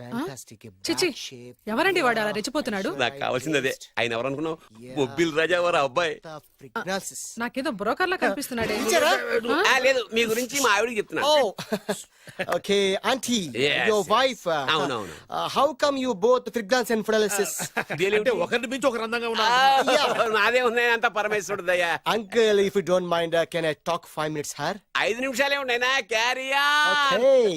fantastic. చిచి ఎవరండి వాడు అలా రెచ్చిపోతున్నాడు? నాకు కావాల్సింది అదే. ఆయన ఎవరు అనుకున్నావు? బొబ్బిల్ రాజా వారు అబ్బాయి. నాకేదో బ్రోకర్ లా కనిపిస్తున్నాడే. లేదు, మీ గురించి మా ఆవిడకి చెప్తున్నా. Okay auntie, Yes, your wife. అవునవును. How come you both fragrance and fidelities? అంటే ఒకరిని మించి ఒకరు అందంగా ఉన్నారు. నాదే ఉన్నాయి అంత పరమేశ్వరుడు దయ్యా. Uncle, if you don't mind can I talk 5 minutes her? 5 నిమిషాలే ఉన్నాయినా, carry on. Okay.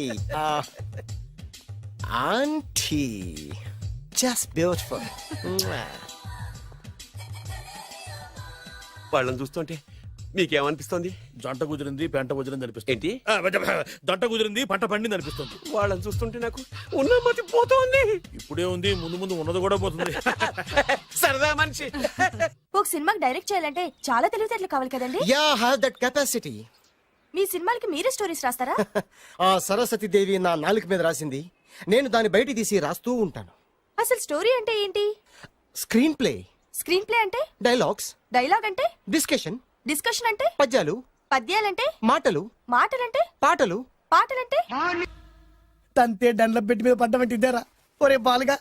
Auntie, just beautiful. వాళ్ళని చూస్తుంటే మీకేమనిపిస్తుంది? జంట కుదిరింది, పెంట కుదిరింది అనిపిస్తుంది. ఏంటి? జంట కుదిరింది, పంట పండింది అనిపిస్తుంది. వాళ్ళని చూస్తుంటే నాకు ఉన్న మతి పోతుంది. ఇప్పుడే ఉంది, ముందు ముందు ఉన్నది కూడా పోతుంది. సరదా మనిషి. ఒక సినిమాకి డైరెక్ట్ చేయాలంటే చాలా తెలివితేటలు కావాలి కదండి? Yeah, have that capacity. మీ సినిమాలకి మీరే స్టోరీస్ రాస్తారా? సరస్వతి దేవి నా నాలుక మీద రాసింది, నేను దాన్ని బయట తీసి రాస్తూ ఉంటాను. అసలు స్టోరీ అంటే ఏంటి? Screen play. స్క్రీన్ ప్లే అంటే? డైలాగ్స్. డైలాగ్ అంటే? డిస్కషన్. డిస్కషన్ అంటే? పద్యాలు. పద్యాలంటే? మాటలు. మాటలంటే? పాటలు. పాటలంటే? తంతే దండ్ల పెట్టి మీద పడ్డమంటే ఇదేరా? ఒరే బాలుగా,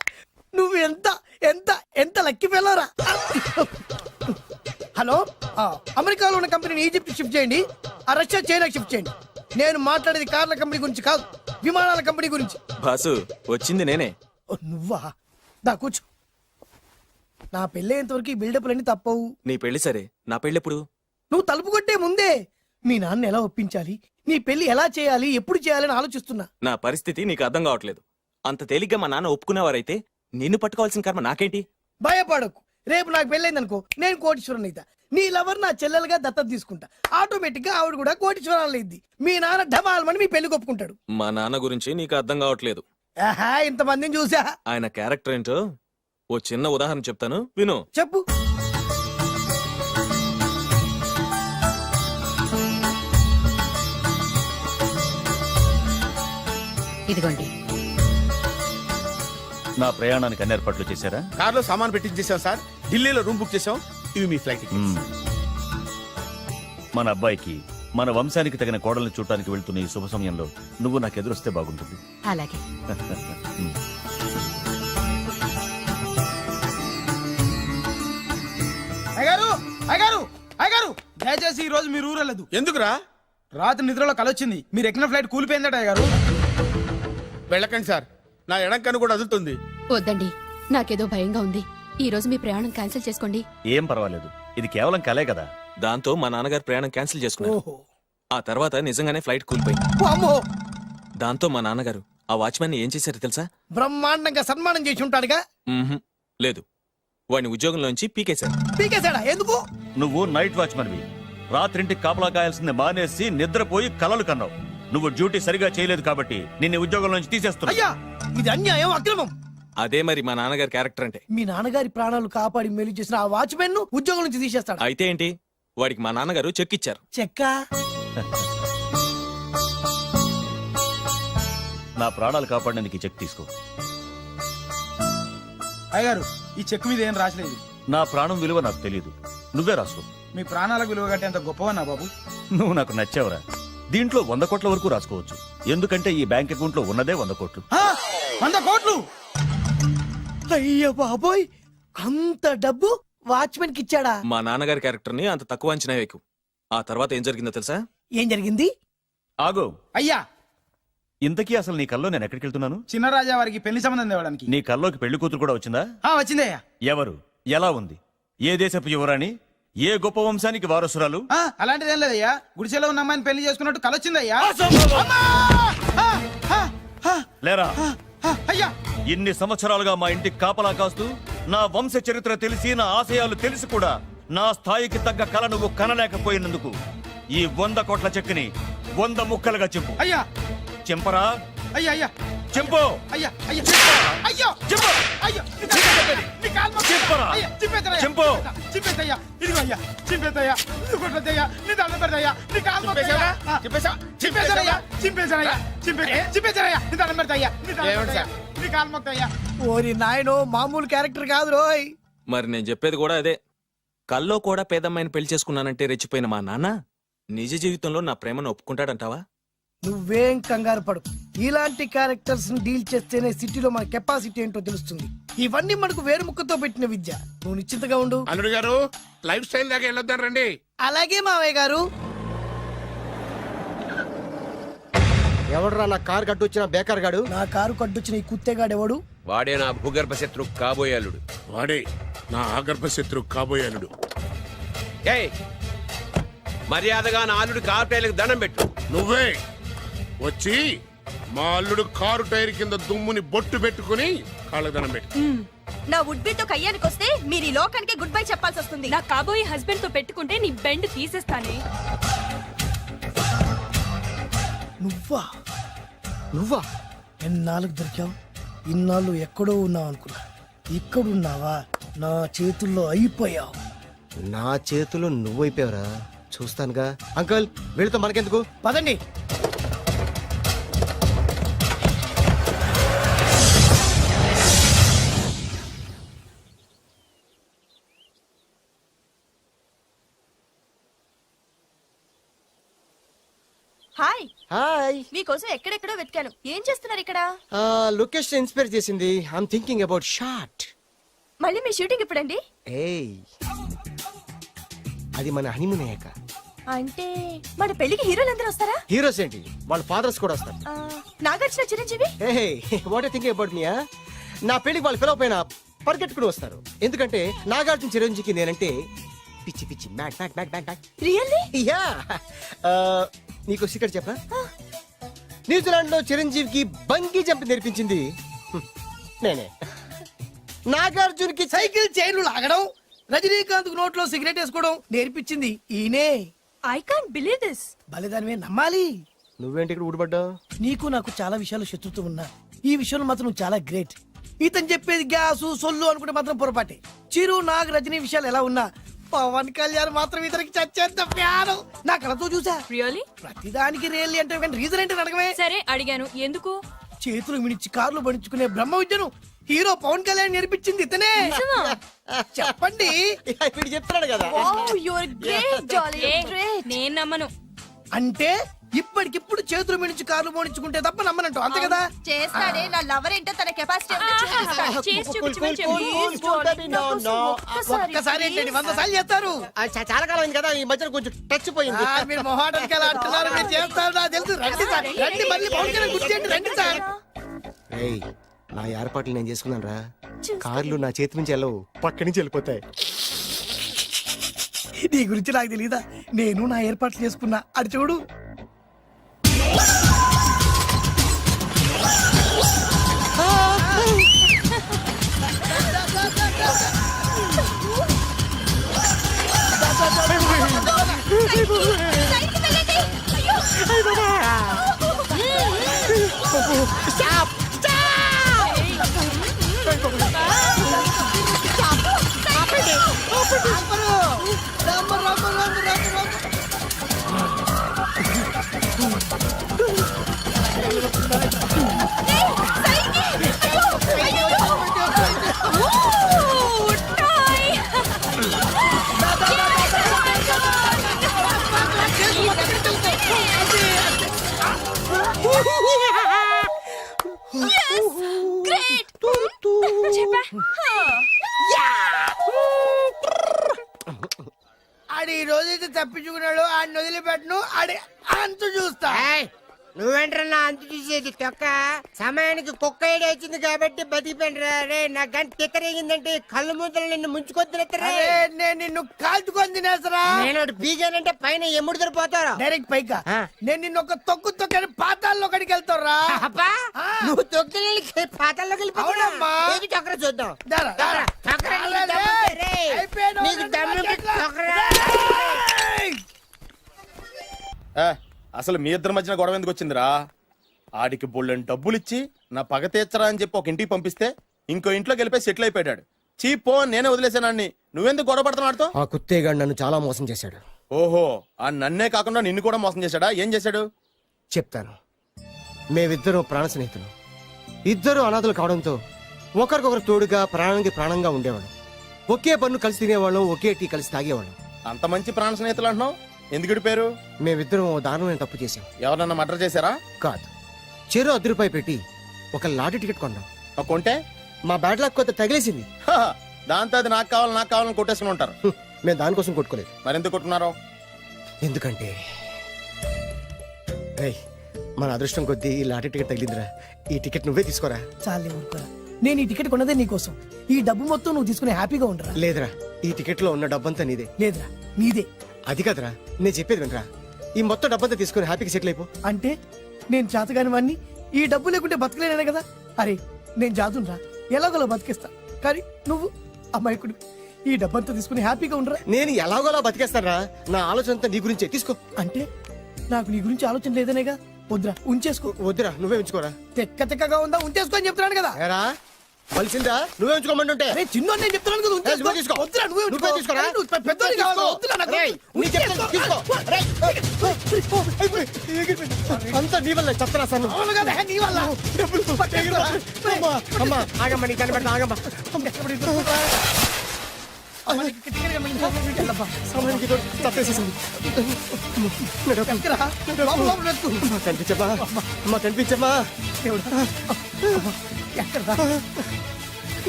నువ్వు ఎంత ఎంత ఎంత లక్కీ పిల్లరా. హలో, అమెరికాలో ఉన్న కంపెనీని ఈజిప్ట్ షిఫ్ట్ చేయండి, ఆ రష్యా చైనాకి షిఫ్ట్ చేయండి. నేను మాట్లాడేది కార్ల కంపెనీ గురించి కాదు, విమానాల కంపెనీ గురించి. బాసు వచ్చింది నేనే. ఓ, నువ్వా? దా కూర్చో. నా పెళ్ళి అయ్యేంతవరకు ఈ బిల్డప్లన్నీ తప్పవు. నీ పెళ్లి సరే, నా పెళ్ళెప్పుడు? నువ్వు తలుపు కొట్టే ముందే మీ నాన్న ఎలా ఒప్పించాలి, నీ పెళ్లి ఎలా చేయాలి, ఎప్పుడు చేయాలని ఆలోచిస్తున్నా. నా పరిస్థితి నీకు అర్థం కావట్లేదు. అంత తేలిగ్గా మా నాన్న ఒప్పుకునేవారైతే నిన్ను పట్టుకోవాల్సిన కర్మ నాకేంటి? భయపడకు, రేపు నాకు పెళ్ళైందనుకో నేను కోటీశ్వరుని అయితా. నీ లవర్ నా చెల్లెలుగా దత్తత తీసుకుంటా. ఆటోమేటిక్ గా ఆవిడ కూడా కోటీశ్వరాలు అయింది. మీ నాన్న ఢమాల్మని మీ పెళ్లి ఒప్పుకుంటాడు. మా నాన్న గురించి నీకు అర్థం కావట్లేదు. ఆహా, ఇంతమందిని చూసా. ఆయన క్యారెక్టర్ ఏంటో ఓ చిన్న ఉదాహరణ చెప్తాను, విను. చెప్పు. ఇదిగోండి. నా ప్రయాణానికి అన్ని ఏర్పాట్లు చేశారా? కార్లో సామాన్ పెట్టించేసాం సార్, ఢిల్లీలో రూమ్ బుక్ చేసాం. ఇవి మీ ఫ్లైట్ టికెట్స్. మన అబ్బాయికి మన వంశానికి తగిన కోడల్ని చూడటానికి వెళ్తున్న ఈ శుభ సమయంలో నువ్వు నాకు ఎదురొస్తే బాగుంటుంది. అలాగే. అయ్యగారు, అయ్యగారు, అయ్యగారు, దయచేసి ఈ రోజు మీరు ఊరెళ్ళదు. ఎందుకురా? రాత్రి నిద్రలో కలొచ్చింది, మీరు ఎక్కిన ఫ్లైట్ కూలిపోయిందట. అయ్యగారు వెళ్ళకండి సార్, నా ఎడంకన్ను కూడా అదులుతుంది. వద్దండి, నాకేదో భయంగా ఉంది. ఈ రోజు మీ ప్రయాణం క్యాన్సిల్ చేసుకోండి. ఏం పర్వాలేదు, ఇది కేవలం కలే కదా. దాంతో మా నాన్నగారు ప్రయాణం క్యాన్సిల్ చేసుకున్నారు. ఓహో. ఆ తర్వాత నిజంగానే ఫ్లైట్ కూలిపోయింది. అమ్మో, దాంతో మా నాన్నగారు ఆ వాచ్మెన్ ఏం చేశారో తెలుసా? బ్రహ్మాండంగా సన్మానం చేసి ఉంటాడుగా. మ్మ్హ్. లేదు, వాడిని ఉద్యోగంలోంచి పీకేశారు. పీకేశాడా? ఎందుకు? నువ్వు నైట్ వాచ్మన్వి, రాత్రింటికి కాపలా కాయాల్సింది మానేసి నిద్రపోయి కలలు కన్నావు. నువ్వు డ్యూటీ సరిగా చేయలేదు కాబట్టి నిన్ను ఉద్యోగం నుంచి తీసేస్తున్నా. అయ్యా, ఇది అన్యాయం, అక్రమం. అదే మరి మా నాన్నగారి క్యారెక్టర్ అంటే. మీ నాన్నగారి ప్రాణాలు కాపాడి మేలు చేసిన ఆ వాచ్మెన్ ను ఉద్యోగం నుంచి తీసేస్తాడు. అయితే ఏంటి, వాడికి మా నాన్నగారు చెక్ ఇచ్చారు. చెక్క? నా ప్రాణాలు కాపాడడానికి చెక్ తీసుకో. అయ్యగారు, ఈ చెక్ మీద ఏం రాసలేదు. నా ప్రాణం విలువ నాకు తెలియదు, నువ్వే రాసుకో. మీ ప్రాణాలకు విలువ కట్టేంత గొప్పవన్నా బాబు? నువ్వు నాకు నచ్చావురా. దీంట్లో 100 కోట్ల వరకు రాసుకోవచ్చు, ఎందుకంటే ఈ బ్యాంక్ అకౌంట్ లో ఉన్నదే 100 కోట్లు. 100 కోట్లు? అయ్యో బాబోయ్, అంత డబ్బు వాచ్మెన్ కి ఇచ్చాడా? మా నాన్నగారి క్యారెక్టర్ ని అంత తక్కువ అంచనా వేయకు. ఆ తర్వాత ఏం జరిగిందో తెలుసా? ఏం జరిగింది? ఆగో అయ్యా, ఇంతకీ అసలు నీ కల్లో నేను ఎక్కడికి వెళ్తున్నాను? చిన్నరాజా వారికి పెళ్లి సంబంధం తేవడానికి. నీ కల్లోకి పెళ్లి కూతురు కూడా వచ్చిందా? వచ్చిందయ్యా. ఎవరు, ఎలా ఉంది, ఏ దేశపు యువరాణి, ఏ గొప్ప వంశానికి వారసురాలు? అలాంటిదేం లేదయ్యా, గుడిసెలో ఉన్న అమ్మాయిని పెళ్లి చేసుకున్నట్టు కలొచ్చిందయ్యా. లేరా? అయ్యా, ఇన్ని సంవత్సరాలుగా మా ఇంటికి కాపలా కాస్తూ నా వంశ చరిత్ర తెలిసి నా ఆశయాలు తెలిసి కూడా నా స్థాయికి తగ్గ కళ నువ్వు కనలేకపోయినందుకు ఈ 100 కోట్ల చెక్కుని 100 ముక్కలుగా చెప్పు. అయ్యా, చెంపరా? అయ్యా, అయ్యా, చెంపు. అయ్యా, అయ్యా, అయ్యో, చెప్పు. అయ్యో, చెప్పరా? చెంపు. చింపేదయ్యా, ఇదిగో అయ్యా, చింపేదయ్యా, కొట్టదయ్యా, నీ దండం పెడదయ్యా, నీ కాలు మొక్కుదయ్యా. చింపేశానయ్యా, చింపేశానయ్యా, చింపేశానయ్యా, నీ దండం పెడదయ్యా, నీ కాలు మొక్కుదయ్యా. ఓరి నాయనో, మామూలు క్యారెక్టర్ కాదు రోయ్. మరి నేను చెప్పేది కూడా అదే. కల్లో కూడా పేదమ్మాయిని పెళ్లి చేసుకున్నానంటే రెచ్చిపోయిన మా నాన్న నిజ జీవితంలో నా ప్రేమను ఒప్పుకుంటాడంటావా? నువ్వేం కంగారు పడు, ఇలాంటి క్యారెక్టర్స్ ని డీల్ చేస్తేనే సిటీలో మన కెపాసిటీ ఏంటో తెలుస్తుంది. ఇవన్నీ మనకు వేరు ముక్కతో పెట్టిన విద్య. నువ్వు నిశ్చింతగా ఉండు. అల్లుడు గారు, లైఫ్ స్టైల్ దాకా వెళ్ళొద్దాం రండి. అలాగే మావయ్య గారు. ఎవడరా నా కారు కట్టొచ్చిన బేకార్ గాడు? నా కారు కడ్డొచ్చిన ఈ కుత్తేగాడు ఎవడు? వాడే నా భూగర్భ శత్రు కాబోయే అల్లుడు. వాడే నా ఆగర్భ శత్రు కాబోయే అల్లుడు. ఏయ్, మర్యాదగా నా అల్లుడు కారు టైర్లకు దండం పెట్టు. నువ్వే వచ్చి మా అల్లుడు కారు టైర్ కింద దుమ్ముని బొట్టు పెట్టుకుని కాళ్ళకు దండం పెట్టు. నా వుడ్బీతో కయ్యానికి వస్తే మీరు ఈ లోకానికి గుడ్ బై చెప్పాల్సి వస్తుంది. నా కాబోయే హస్బెండ్ తో పెట్టుకుంటే నీ బెండ్ తీసేస్తానే. నువ్వా? నువ్వా? ఎన్నాళ్ళకు దొరికావు? ఇన్నాళ్ళు ఎక్కడో ఉన్నావు అనుకున్నా, ఇక్కడున్నావా? నా చేతుల్లో అయిపోయావు. నా చేతిలో నువ్వైపోయావురా, చూస్తానుగా. అంకుల్, వీళ్ళతో మనకెందుకు, పదండి. హాయ్. హాయ్. మీకోసం ఎక్కడెక్కడో వెతికాను. ఏం చేస్తున్నారు ఇక్కడ? లొకేషన్ ఇన్స్పైర్ చేసింది. I'm thinking about short. మళ్ళీ మీ షూటింగ్ ఎప్పుడండి? ఏయ్ అది మన హనీమూన్ అయ్యాక. అంటే మన పెళ్లికి హీరోలందరూ వస్తారా? హీరోస్ ఏంటి, వాళ్ళ ఫాదర్స్ కూడా వస్తారు. Nagarjuna, Chiranjeevi. What thinking about me? నా పెళ్లికి వాళ్ళు పిలవపోయినా పరిగెట్టుకుని వస్తారు. ఎందుకంటే నాగార్జున చిరంజీవికి నేనంటే పిచ్చి పిచ్చి మ్యాట్ మ్యాట్ మ్యాట్ మ్యాట్ మ్యాట్. రియల్లీ? యా. నీకు సీక్రెట్ చెప్పనా? న్యూజిలాండ్ లో చిరంజీవికి బంగీ జంప్ నేర్పించింది నేనే. నాగార్జున్కి సైకిల్ చైన్లు లాగడం, రజనీకాంత్ నోట్లో సిగరెట్ వేసుకోవడం నేర్పించింది ఈయనే. I can't believe this. బలిదానమే నమ్మాలి. నువ్వేంటి ఇక్కడ ఊడిపడ్డావు? నీకు నాకు చాలా విషయాలు శత్రుత్వం ఉన్నా ఈ విషయంలో మాత్రం నువ్వు చాలా గ్రేట్. ఇతను చెప్పేది గ్యాసు సొల్లు అనుకుంటే మాత్రం పొరపాటే. చిరు, నాగ్, రజనీ విషయాలు ఎలా ఉన్నా పవన్ కళ్యాణ్ మాత్రం ఇతనికి చచ్చేంత ప్యాను నా కళతో చూసా. రియల్లీ? ప్రతిదానికి రియల్లీ అంటే రీజన్ ఏంటి అడగమే. సరే అడిగాను, ఎందుకు? చేతులు మిడిచి కార్లు పడించుకునే బ్రహ్మ విద్యను హీరో పవన్ కళ్యాణ్ నేర్పించింది ఇతనే. చెప్పండి. ఇప్పుడు చెప్తున్నాడు కదా. నేను నమ్మను. అంటే ఇప్పటికిప్పుడు చేతులు మిడిచి కార్లు పోనించుకుంటే తప్ప నమ్మనంటూ అంతే కదా. చేస్తాడే, నా లవర్ ఏంటో తన కెపాసిటీ ఒక్కసారి ఏంటండి 100 సార్లు చేస్తారు. చాలా కాలం అయింది కదా, ఈ మధ్యన కొంచెం టచ్ పోయింది. మీరు మొహాటానికి ఎలా అంటున్నారు, మీరు చేస్తారు నాకు తెలుసు. రండి సార్, రండి, మళ్ళీ పవన్ కళ్యాణ్ గుర్తు రండి సార్. నా ఏర్పాట్లు నేను చేసుకున్నాను రా. కార్లు నా చేతి నుంచి వెళ్ళవు, పక్క నుంచి వెళ్ళిపోతాయి. నీ గురించి నాకు తెలీదా? నేను నా ఏర్పాట్లు చేసుకున్నా, అది చూడు. ఆడి ఈ రోజైతే తప్పించుకున్నాడు, ఆడిని వదిలిపెట్టను. ఆడి అంతు చూస్తా. నువ్వేంట్రన్నా అంతు చూసేది తొక్క? సమయానికి కుక్క ఏడి వచ్చింది కాబట్టి బతికిపోయినరా రే. నా గంట తిక్కరేగిందంటే కళ్ళు మూతలు నిన్ను ముంచుకొద్దులెత్తరా. నేను నిన్ను కాల్చుకొని తినేసరా. నేను బీగానంటే పైన ఎముడు దొరిపోతారా డైరెక్ట్ పైగా. నేను నిన్ను ఒక తొక్కు తొక్కని పాతాల్లో కడికి వెళ్తారా. నువ్వు తొక్కి పాతాల్లోకి వెళ్ళిపోతావమ్మా. చక్ర చూద్దాం. నీకు దమ్ముంటే చక్రా. అసలు మీ ఇద్దరి మధ్యన గొడవ ఎందుకు వచ్చిందిరా? ఆడికి బోళ్ళని డబ్బులు ఇచ్చి నా పగ తీర్చరా అని చెప్పి ఒక ఇంటికి పంపిస్తే ఇంకో ఇంట్లోకి వెళ్ళిపోయి సెటిల్ అయిపోయాడు. చీపో నేనే వదిలేసానాన్ని. నువ్వెందుకు గొడవ పడుతున్నాడుతో? ఆ కుత్తేగాడు నన్ను చాలా మోసం చేశాడు. ఓహో, ఆ నన్నే కాకుండా నిన్ను కూడా మోసం చేశాడా? ఏం చేశాడు చెప్తాను. మేమిద్దరం ప్రాణ స్నేహితులు. ఇద్దరు అనాథలు కావడంతో ఒకరికొకరు తోడుగా ప్రాణానికి ప్రాణంగా ఉండేవాళ్ళం. ఒకే పన్ను కలిసి తినేవాళ్ళం, ఒకే టీ కలిసి తాగేవాళ్ళం. అంత మంచి ప్రాణ స్నేహితులు అంటున్నావు, ఎందుకు పేరు? మేమిద్దరం ఓ దారుణమైన తప్పు చేశాం. ఎవరన్నా మర్డర్ చేశారా? కాదు, చెరో ₹10 పెట్టి ఒక లాటరీ టికెట్ కొన్నాం. కొంటే మా బ్యాడ్ లక్ కొత్త తగిలేసింది. దాంతో అది నాకు కావాలని కొట్టేసుకుని ఉంటారు. మేము దానికోసం కొట్టుకోలేదు. మరెందుకు కొట్టుకున్నారో? ఎందుకంటే మన అదృష్టం కొద్దీ ఈ లాటరీ టికెట్ తగిలిందిరా. ఈ టికెట్ నువ్వే తీసుకోరా. చాలే ఊరుకోరా. నేను ఈ టికెట్ కొన్నదే నీకోసం. ఈ డబ్బు మొత్తం నువ్వు తీసుకుని హ్యాపీగా ఉండరా. లేదురా, ఈ టికెట్ లో ఉన్న డబ్బంతా నీదే. లేదురా, నీదే. అది కాదురా, నేను చెప్పేది వినరా. ఈ మొత్తం డబ్బంతా తీసుకుని హ్యాపీగా సెటిల్ అయిపో. అంటే నేను చేతగాని వాడిని, ఈ డబ్బు లేకుంటే బతకలేనే కదా. అరే నేను జాదునరా, ఎలాగోలా బతికేస్తా. కానీ నువ్వు అమాయకుడు, ఈ డబ్బంతా తీసుకుని హ్యాపీగా ఉండరా. నేను ఎలాగోలా బతికేస్తారా? నా ఆలోచన అంతా నీ గురించే. తీసుకో. అంటే నాకు నీ గురించి ఆలోచన లేదనేగా. వద్దురా, ఉంచేసుకో. వద్దురా, నువ్వే ఉంచుకోరా. తెక్కగా ఉందా, ఉంచేసుకో అని చెప్తున్నాను కదా. కలిసిందా? నువ్వే ఉంచుకోమంటుంటే చిన్న నేను చెప్తున్నాను కదా. తీసుకో. వద్దురా, నువ్వే తీసుకోరా. పెద్దోని కావాలా? వద్దురా నాకు. అంతా నీ వల్ల చెప్తారా సార్? అవును కదా, నీ వల్ల. అమ్మా ఆగమ్మా, నీ కనిపెడతా ఆగమ్మా. కనిపించమ్మా, అమ్మా కనిపించమ్మా.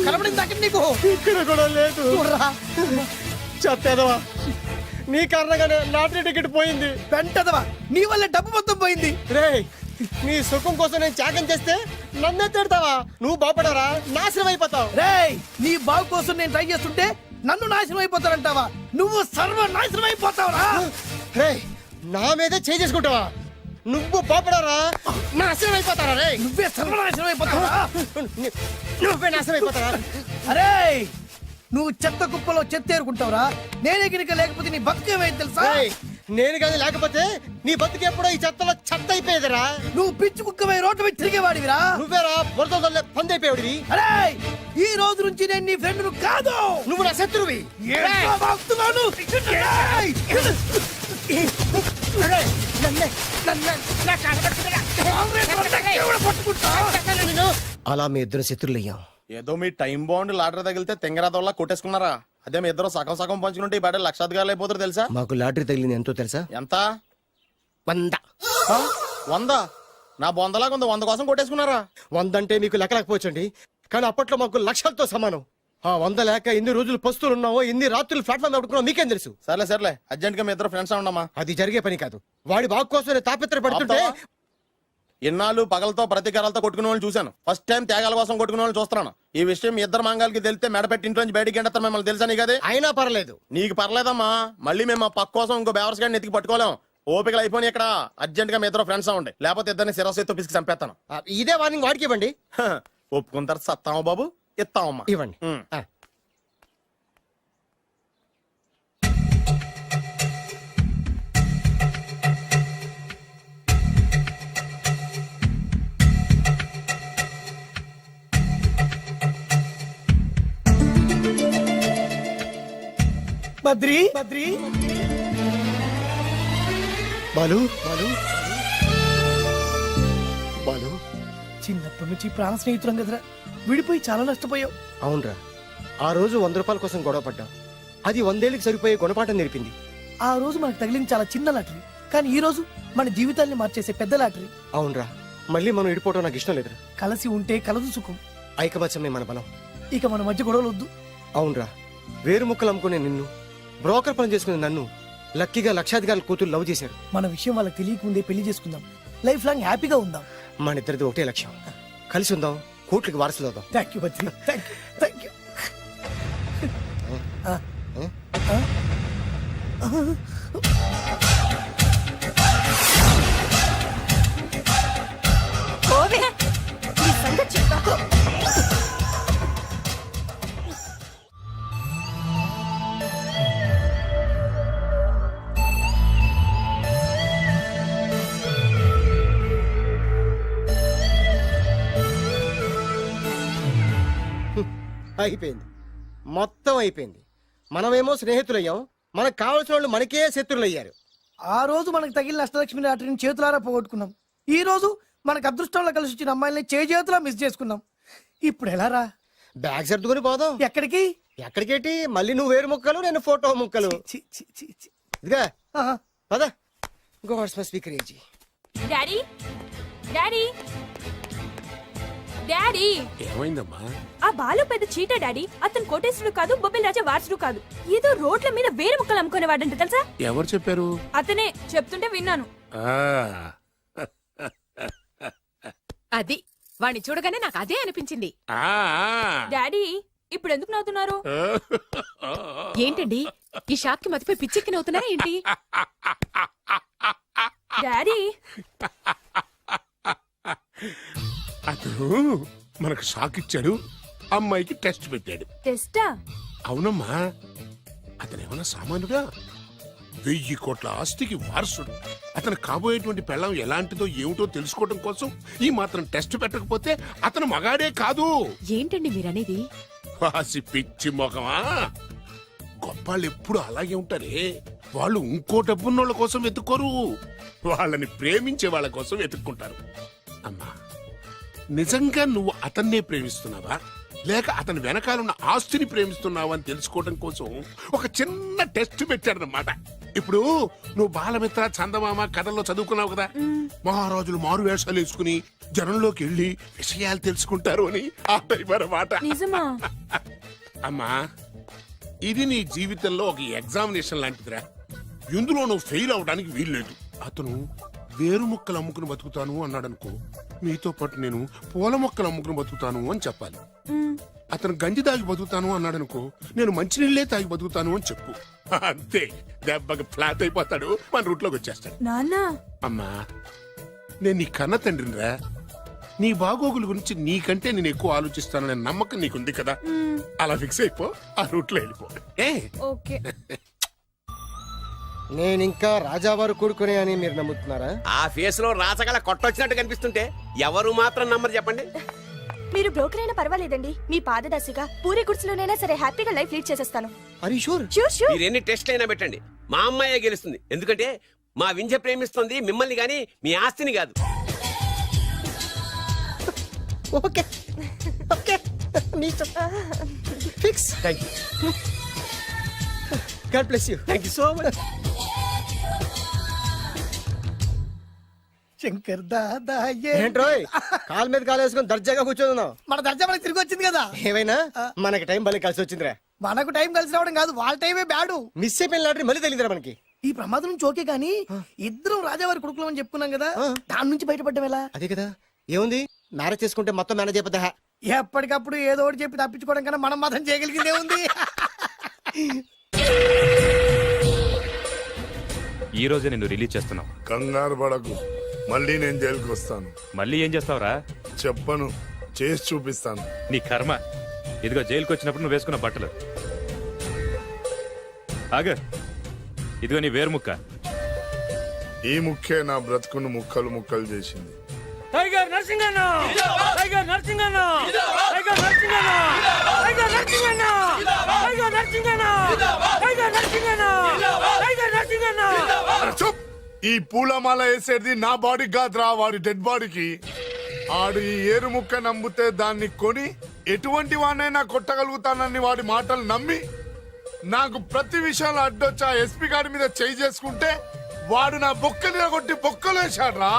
కనబడింది అక్కడ నీకు ఇక్కడ కూడా లేదు. చూడరా చెత్తేదవా, నీ కారణంగానే లాటరీ టికెట్ పోయింది. వెంటదవా నీ వల్ల డబ్బు మొత్తం పోయింది. రేయ్, నీ సుఖం కోసం నేను త్యాగం చేస్తే నన్నే తిడతావా? నువ్వు బాగుపడరా, నాశనం అయిపోతావు. రేయ్ నీ బాగు కోసం నేను ట్రై చేస్తుంటే నన్ను నాశనం అయిపోతానంటావా? నువ్వు సర్వనాశనం అయిపోతావురా. రేయ్, నా మీదే చేసుకుంటావా? నువ్వు బాగుపడరా, నాశనం అయిపోతారా? రే, నువ్వే సర్వనాశనం అయిపోతావురా. నువ్వే నాశనం అయిపోతారా? అరే నువ్వు చెత్త కుప్పలో చెత్త ఏరుకుంటావురా. నేనే గినక లేకపోతే నీ బతుకేమైంది తెలుసా? రేయ్, నేను కానీ లేకపోతే నీ బతుకు ఎప్పుడో ఈ చెత్తలో చెత్త అయిపోయేదిరా. నువ్వు పిచ్చి కుక్కమై రోడ్డు మీద తిరిగేవాడివిరా. నువ్వేరా బురదలే పంది అయిపోయాడివి. అరే ఈ రోజు నుంచి నేను నీ ఫ్రెండ్ కాదు, నువ్వు నా శత్రువి. ఏంట్రా వాగుతున్నాను? ఏయ్! రేయ్, నన్నే, ఎవడ పట్టుకుంటా? అలా మీ ఇద్దరు శత్రులయ్యాం. ఏదో మీ టైం బాండ్ లాటరీ తగిలితే తెంగరాదోళ్ళ కొట్టేసుకున్నారా? అదే మీ ఇద్దరు సగం సగం పంచుకుంటే ఈ బయట లక్షాధికారులు అయిపోతారు తెలుసా? మాకు లాటరీ తగిలింది ఎంతో తెలుసా? ఎంత? 100. 100? నా బొందలాగా ఉంది, 100 కోసం కొట్టేసుకున్నారా? 100 అంటే మీకు లెక్కలేకపోవచ్చండి, కానీ అప్పట్లో మాకు లక్షలతో సమానం. ఆ 100 లేక ఎన్ని రోజులు పస్తులు ఉన్నావో, ఎన్ని రాత్రులు ప్లాట్ఫామ్ పడుకున్నావు మీకేం తెలుసు? సర్లే అర్జెంట్ గా మీ ఇద్దరు ఫ్రెండ్స్ ఉండమ్మా. అది జరిగే పని కాదు. వాడి బాగు కోసం తాపిత్ర పడుతుంటే ఇన్నాళ్ళు పగలతో ప్రతీకారాలతో కొట్టుకునే వాళ్ళు చూశాను. ఫస్ట్ టైం త్యాగాల కోసం కొట్టుకునే వాళ్ళు చూస్తున్నాను. ఈ విషయం మీ ఇద్దరు మంగాలకి తెలిస్తే మెడపెట్టి ఇంట్లోంచి బయటికి ఎండతారు. మిమ్మల్ని తెలుసా నీకు? అది అయినా పర్లేదు. నీకు పర్లేదమ్మా, మళ్ళీ మేము మా పక్క కోసం ఇంకో బేవర్స్ గాడిని ఎత్తికి పట్టుకోలేం. ఓపికలు అయిపోయి ఇక్కడ అర్జెంట్ గా మీ ఇద్దరు ఫ్రెండ్స్ అవ్వండి, లేకపోతే ఇద్దరిని శిరస్సు పిసికి చంపేస్తాను. ఇదే వార్నింగ్ వాడికి ఇవ్వండి. ఒప్పుకుంటారు సత్తామా బాబు? ఇస్తామమ్మా. ఇవ్వండి. బద్రి బాలు, చిన్నప్పటి నుంచి ప్రాణ స్నేహితులం కదరా, విడిపోయి చాలా నష్టపోయావు. అవునరా, ఆ రోజు 100 రూపాయల కోసం గొడవ పడ్డాం. అది 100 ఏళ్ళకి సరిపోయే గుణపాఠం నేర్పింది. ఆ రోజు మనకు తగిలింది చాలా చిన్న లాటరీ, కానీ ఈ రోజు మన జీవితాన్ని మార్చేసే పెద్ద లాటరీ. అవునరా, మళ్ళీ మనం ఇడిపోవడం నాకు ఇష్టం లేదురా. కలిసి ఉంటే కలదు సుఖం. ఐకమత్యమే మన బలం. ఇక మన మధ్య గొడవలు వద్దు. అవునరా, వేరు ముక్కలు అమ్ముకునే నిన్ను, బ్రోకర్ పని చేసుకునే నన్ను లక్కీగా లక్షాధికారుల కూతురు లవ్ చేశారు. మన విషయం వాళ్ళకి తెలియకముందే పెళ్లి చేసుకుందాం, లైఫ్ లాంగ్ హ్యాపీగా ఉందాం. మన ఇద్దరిది ఒకటే లక్ష్యం, కలిసి ఉందాం, కోట్లకి వారసులు అవుదాం. Thank you Badri, thank you. అయిపోయింది, మొత్తం అయిపోయింది. మనమేమో స్నేహితులయ్యాం, మనకు కావాల్సిన వాళ్ళు మనకే శత్రులు అయ్యారు. ఆ రోజు మనకు తగిలిన అష్టలక్ష్మి లాటరీని చేతులారా పోగొట్టుకున్నాం. ఈ రోజు మనకు అదృష్టంలో కలిసి వచ్చిన అమ్మాయిల్ని చేతులా మిస్ చేసుకున్నాం. ఇప్పుడు ఎలా రా? బ్యాగ్ సర్దుకొని పోదాం. ఎక్కడికి? ఎక్కడికేటి? మళ్ళీ నువ్వు వేరు ముక్కలు, నేను ఫోటో ముక్కలు. ఇదిగా పద. God's must be crazy. Daddy daddy daddy ఏమైందమ్మా? ఆ బాలు పెద్ద చీట డాడీ. అతను కోటేశ్వరుడు కాదు, బొబ్బిల్ రాజా వారసుడు కాదు. ఏదో రోడ్ల మీద వేరే ముక్కలు అమ్ముకునేవాడంట తెలుసా? ఎవరు చెప్పారు? అతనే చెప్తుంటే విన్నాను. అది వాణ్ణి చూడగానే నాకు అదే అనిపించింది. డాడీ ఇప్పుడు ఎందుకు నవ్వుతున్నారు? ఏంటండి ఈ షాక్ కి మతిపోయి పిచ్చెక్కి నవ్వుతున్నారా ఏంటి? డాడీ అతను మనకు షాక్ ఇచ్చాడు, అమ్మాయికి టెస్ట్ పెట్టాడు. టెస్టా? అవునమ్మా, అతనేమన్నా సామాన్యుడా? 1000 కోట్ల ఆస్తికి వారసుడు. అతను కాబోయేటువంటి పెళ్ళం ఎలాంటిదో ఏమిటో తెలుసుకోవడం కోసం ఈ మాత్రం టెస్ట్ పెట్టకపోతే అతను మగాడే కాదు. ఏంటండి మీరనేది? వాసి పిచ్చి మొఖమా, గొప్పాళ్ళు ఎప్పుడు అలాగే ఉంటారే. వాళ్ళు ఇంకో డబ్బున్నోళ్ళ కోసం వెతుక్కోరు, వాళ్ళని ప్రేమించే వాళ్ళ కోసం వెతుక్కుంటారు. అమ్మా, నిజంగా నువ్వు అతన్నే ప్రేమిస్తున్నావా లేక అతని వెనకాలన్న ఆస్తిని ప్రేమిస్తున్నావా అని తెలుసుకోవడం కోసం ఒక చిన్న టెస్ట్ పెట్టారన్నమాట. ఇప్పుడు నువ్వు బాలమిత్ర చందమామ కథల్లో చదువుకున్నావు కదా, మహారాజులు మారు వేషాలు వేసుకుని జనంలోకి వెళ్ళి విషయాలు తెలుసుకుంటారు అని ఆ టైప్ అన్నమాట. నిజమా? అమ్మా, ఇది నీ జీవితంలో ఒక ఎగ్జామినేషన్ లాంటిదిరా. ఇందులో నువ్వు ఫెయిల్ అవడానికి వీల్లేదు. అతను వేరు మొక్కలు అమ్ముకుని బతుకుతాను అన్నాడు అనుకో, మీతో పాటు నేను పూల మొక్కలు అమ్ముకుని బతుకుతాను అని చెప్పాలి. అతను గంజి తాగి బతుకుతాను అన్నాడు అనుకో, నేను మంచినీళ్ళే తాగి బతుకుతాను అని చెప్పు. అంతే, దెబ్బకి ఫ్లాట్ అయిపోతాడు, మన రూట్లోకి వచ్చేస్తాడు. నాన్న, అమ్మా, నేను నీ కన్న తండ్రినిరా. నీ బాగోగుల గురించి నీకంటే నేను ఎక్కువ ఆలోచిస్తాననే నమ్మకం నీకుంది కదా, అలా ఫిక్స్ అయిపో, ఆ రూట్లో వెళ్ళిపో. ఓకే. నేను ఇంకా రాజావారు కొడుకునే అని మీరు నమ్ముతున్నారా? ఆ ఫేస్ లో రాచగల కొట్టొచ్చినట్టు కనిపిస్తుంటే ఎవరు మాత్రం నమ్మరు చెప్పండి. మీరు బ్రోకర్ అయినా పర్వాలేదండి. మీ పాదదర్శిగా పూరి గుడిసెలోనైనా సరే హ్యాపీగా లైఫ్ లీడ్ చేసేస్తాను. అరే షూర్. మీరు ఎన్ని టెస్ట్లు అయినా పెట్టండి, మా అమ్మాయే గెలుస్తుంది. ఎందుకంటే మా వింజ ప్రేమిస్తుంది మిమ్మల్ని గాని మీ ఆస్తిని కాదు. Okay okay, fix. Thank you. God bless you. Thank you so much. Shankar Dada ఏంట్రోయ్ కాలు మీద కాలు వేసుకొని దర్జాగా కూర్చోదున్నావు? మన దర్జా మనకి తిరిగి వచ్చింది కదా. ఏమైనా మనకి టైం భలే కలిసి వచ్చిందిరా. మనకు టైం కలిసి రావడం కాదు, వాళ్ళ టైమే బ్యాడు. మిస్ అయిపోయిన లాటరీ మళ్ళీ తెలియదురా మనకి. ఈ ప్రమాదం నుంచి ఓకే గానీ ఇద్దరం రాజావారి కొడుకులం అని చెప్పుకున్నాం కదా, దాని నుంచి బయటపడ్డం ఎలా? అదే కదా, ఏముంది మ్యారేజ్ చేసుకుంటే మొత్తం మేనేజ్ అయిపోతా. ఎప్పటికప్పుడు ఏదో ఒకటి చెప్పి తప్పించుకోవడం కన్నా మనం మాత్రం చేయగలిగిందే ఉంది. ఈ రోజే నిన్ను రిలీజ్ చేస్తున్నావు. కంగారు పడకు, మళ్ళీ నేను జైలుకి వస్తాను. మళ్ళీ ఏం చేస్తావురా? చెప్పను, చేసి చూపిస్తాను. నీ కర్మ. ఇదిగో జైలుకి వచ్చినప్పుడు నువ్వు వేసుకున్న బట్టలు. ఆగ, ఇదిగో నీ వేరు ముక్క. ఈ ముక్కే నా బ్రతుకును ముక్కలు ముక్కలు చేసింది. టైగర్ నరసింగన్న, టైగర్ నరసింగన్న, టైగర్ నరసింగన్న, టైగర్ నరసింగన్న, టైగర్ నరసింగన్న, టైగర్ నరసింగన్న, టైగర్ నరసింగన్న. చూప్, ఈ పూలమాల వేసేది నా బాడీ కాదురా, వాడి డెడ్ బాడీకి. ఆడు ఈ ఏరు ముక్క నమ్మితే దాన్ని కొని ఎటువంటి వాడినైనా కొట్టగలుగుతానని వాడి మాటలు నమ్మి నాకు ప్రతి విషయంలో అడ్డొచ్చా ఎస్పీ గారి మీద చేయి చేసుకుంటే వాడు నా బొక్కలు కొట్టి బొక్కలు వేశాడ్రా.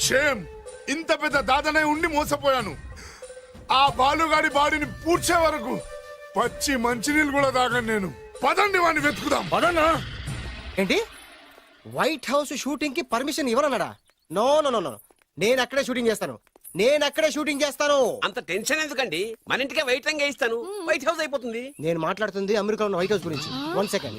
షేమ్, ఇంత పెద్ద దాదనే ఉండి మోసపోయాను. ఆ బాలుగాడి బాడీని పూడ్చే వరకు పచ్చి మంచినీళ్ళు కూడా తాగను నేను. పదండి వాడిని వెతుకుదాం. పదన్నా. ఏంటి వైట్ హౌస్ షూటింగ్ కి పర్మిషన్ ఇవ్వనన్నాడా? నో నో నో నో, నేను అక్కడే షూటింగ్ చేస్తాను, నేను అక్కడే షూటింగ్ చేస్తాను. అంత టెన్షన్ ఎందుకండి, మన ఇంటికే వైట్ రంగు వేయిస్తాను, వైట్ హౌస్ అయిపోతుంది. నేను మాట్లాడుతుంది అమెరికాలో ఉన్న వైట్ హౌస్ గురించి. 1 సెకండ్.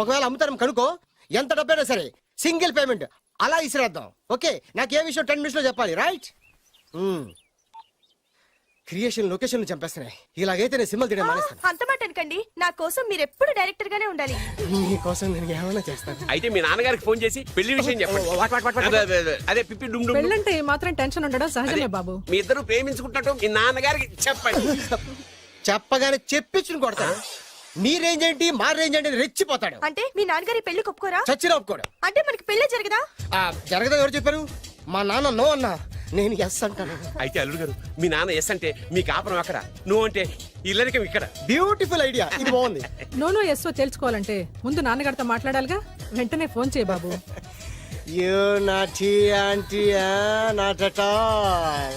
ఒకవేళ అమ్ముతారం కనుకో, ఎంత డబ్బైనా సరే సింగిల్ పేమెంట్ అలా ఇసిరేద్దాం. ఓకే, నాకు ఏ విషయం 10 minutes లో చెప్పాలి, రైట్? Creation location చంపేస్తున్నాయి. ఇలాగైతే నేను సినిమాలు తీయడం మానేస్తాను. అంత మాట అనకండి, నా కోసం మీరు ఎప్పుడు డైరెక్టర్ గానే ఉండాలి. నీకోసం నేను ఏమైనా చేస్తాను. అయితే మీ నాన్నగారికి ఫోన్ చేసి పెళ్లి విషయం చెప్పండి. అదే పిప్పి డుమ్ డుమ్. పెళ్ళంటే ఈ మాత్రం టెన్షన్ ఉండడం సహజమే బాబు. మీ ఇద్దరు ప్రేమించుకుంటున్నట్టు మీ నాన్నగారికి చెప్పండి. చెప్పగానే చెప్పించుని కొడతాడు. మీ రేంజ్ ఏంటి, మా రేంజ్ ఏంటి అని రెచ్చిపోతాడు. అంటే మీ నాన్నగారి పెళ్లి ఒప్పుకోరా? చచ్చినా ఒప్పుకోడు. అంటే మనకి పెళ్లి జరగదా? జరగదా? ఎవరు చెప్పారు? మా నాన్న నో అన్నా, నేను ఎస్ అంటాను. అయితే అల్లుడు గారు, మీ నాన్న ఎస్ అంటే మీ కాపురం అక్కడ, నువ్వు అంటే ఇల్లరికం ఇక్కడ. బ్యూటిఫుల్ ఐడియా, ఇది బాగుంది. నోనో ఎస్ఓ తెలుసుకోవాలంటే ముందు నాన్నగారితో మాట్లాడాలిగా. వెంటనే ఫోన్ చేయి బాబు.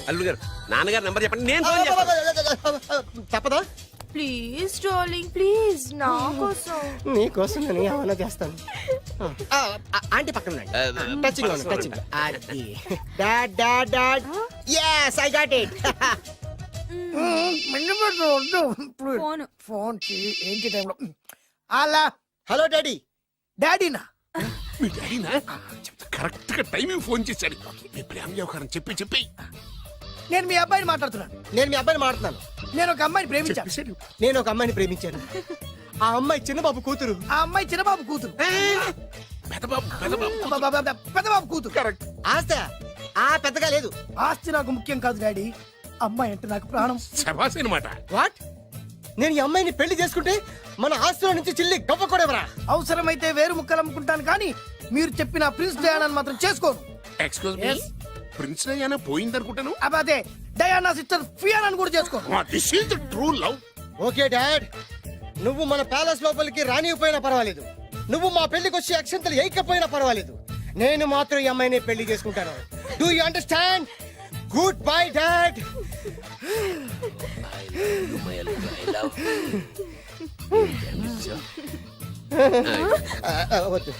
అల్లుడు గారు, నాన్నగారు నంబర్ చెప్పండి, నేను ఫోన్ చేస్తాను. తప్పదా? ప్లీజ్ డార్లింగ్, ప్లీజ్, నా కోసం. నీ కోసం నేను ఏమైనా చేస్తాను. ఆంటీ పక్కన touching touching. Dad dad dad, yes I got it. Phone phone ఏంటి టైంలో? అలా హలో డాడీ. డాడీనా? మీ డాడీనా? కరెక్ట్ గా టైమింగ్ ఫోన్ చేశాడు. మీ ప్రేమ వ్యవహారం చెప్పి చెప్పి. నేను మీ అబ్బాయిని మాట్లాడుతున్నాను. నేను మీ అబ్బాయిని మాట్లాడుతున్నాను. నేను ఒక అమ్మాయిని ప్రేమించాను. నేను ఒక అమ్మాయిని ప్రేమించాను. ఆ అమ్మాయి చిన్నబాబు కూతురు. ఆ అమ్మాయి చిన్నబాబు కూతురు. పెద్దబాబు కూతురు. కరెక్ట్. ఆస్తి ఆ పెద్దగా లేదు. ఆస్తి నాకు ముఖ్యం కాదు డాడీ, అమ్మాయి అంటే నాకు ప్రాణం. శబాస్ అన్నమాట. వాట్? నేను ఈ అమ్మాయిని పెళ్లి చేసుకుంటే మన ఆస్తిలో నుంచి చిల్లి గవ్వ కూడా అవసరమైతే వేరు ముక్కలు అమ్ముకుంటాను, కానీ మీరు చెప్పిన ప్రిన్స్ డయానాని మాత్రం చేసుకోను. ఎక్స్క్యూజ్ మీ, ప్రిన్స్ డయానా పోయిందనుకుంటాను. అదే డయానా సిస్టర్ ఫియానాని కూడా చేసుకోను. This is the true love. Okay dad, నువ్వు మన ప్యాలెస్ లోపలికి రానిపోయినా పర్వాలేదు, నువ్వు మా పెళ్లికి వచ్చి అక్షంతలు వేయకపోయినా పర్వాలేదు, నేను మాత్రం ఈ అమ్మాయిని పెళ్లి చేసుకుంటాను. Do you understand? Good bye dad. వద్దు.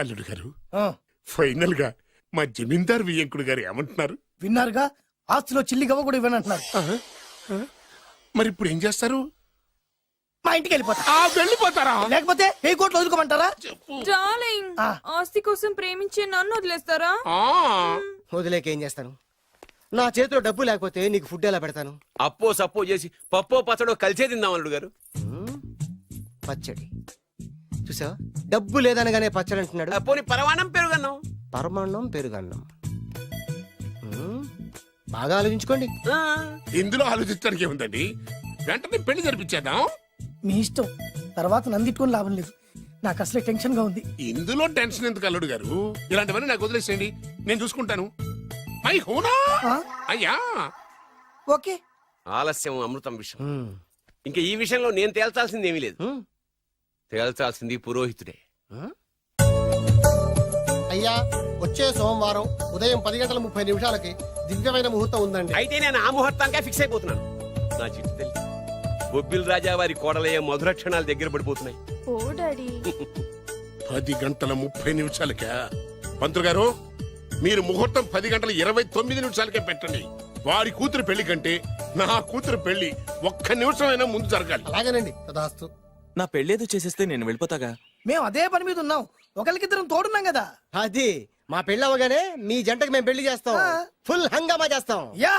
అల్లుడు గారు, ఫైనల్ గా మా జమీందార్ వియ్యంకుడు గారు ఏమంటున్నారు? విన్నారుగా, ఆస్తిలో చిల్లి గవ్వ కూడా ఇవ్వనంటున్నారు. మరి ఇప్పుడు ఏం చేస్తారు? మా ఇంటికి వెళ్ళిపోతా. వెళ్ళిపోతారా? లేకపోతే ఏ కోట్లు వదులుకోమంటారా? డార్లింగ్, ఆస్తి కోసం ప్రేమించే నన్ను వదిలేస్తారా? వదిలేక ఏం చేస్తాను? నా చేతిలో డబ్బు లేకపోతే నీకు ఫుడ్ ఎలా పెడతాను? అప్పో సప్పో చేసి పప్పో పచ్చడో కలిసే తిందాం అల్లుడు గారు. పచ్చడి చూసావా, డబ్బు లేదనగానే పచ్చడి అంటున్నాడు. పోనీ పరమాణం పెరుగన్నాం. పరమాన్నం పెరుగన్నం. బాగా ఆలోచించుకోండి. ఇందులో ఆలోచించడానికి ఏముందండి, వెంటనే పెళ్లి జరిపించేద్దాం. మీ ఇష్టం, తర్వాత నందిట్టుకొని లాభం లేదు. నాకు అసలే టెన్షన్ గా ఉంది. ఇందులో టెన్షన్ ఎందుకు అల్లుడు గారు? ఇలాంటివన్నీ నాకు వదిలేసేయండి, నేను చూసుకుంటాను. మై హోనా అయ్యా. ఓకే. ఆలస్యం అమృతం విషయం. ఇంకా ఈ విషయంలో నేను తేల్చాల్సింది ఏమీ లేదు. తేల్చాల్సింది పురోహితుడే. అయ్యా, వచ్చే సోమవారం ఉదయం 10:30 దివ్యమైన ముహూర్తం ఉందండి. అయితే నేను ఆ ముహూర్తానికే ఫిక్స్ అయిపోతున్నాను. నా చిట్టి తల్లి బొబ్బిల్ రాజా వారి కోడలయ్యే మధుర క్షణాలు దగ్గర పడిపోతున్నాయి. ఓ డాడీ, 10:30 పంతులు గారు, మీరు ముహూర్తం 10:29 పెట్టండి. వారి కూతురు పెళ్లి కంటే నా కూతురు పెళ్లి 1 నిమిషమైనా ముందు జరగాలి. అలాగేనండి, తదాస్తు. నా పెళ్ళేదో చేసేస్తే నేను వెళ్ళిపోతాగా. మేము అదే పని మీద ఉన్నాం, ఒకరికిద్దరం తోడున్నాం కదా. అది మా పెళ్ళి అవగానే మీ జంటకి మేము పెళ్లి చేస్తాం. ఫుల్ హంగామా చేస్తాం. యా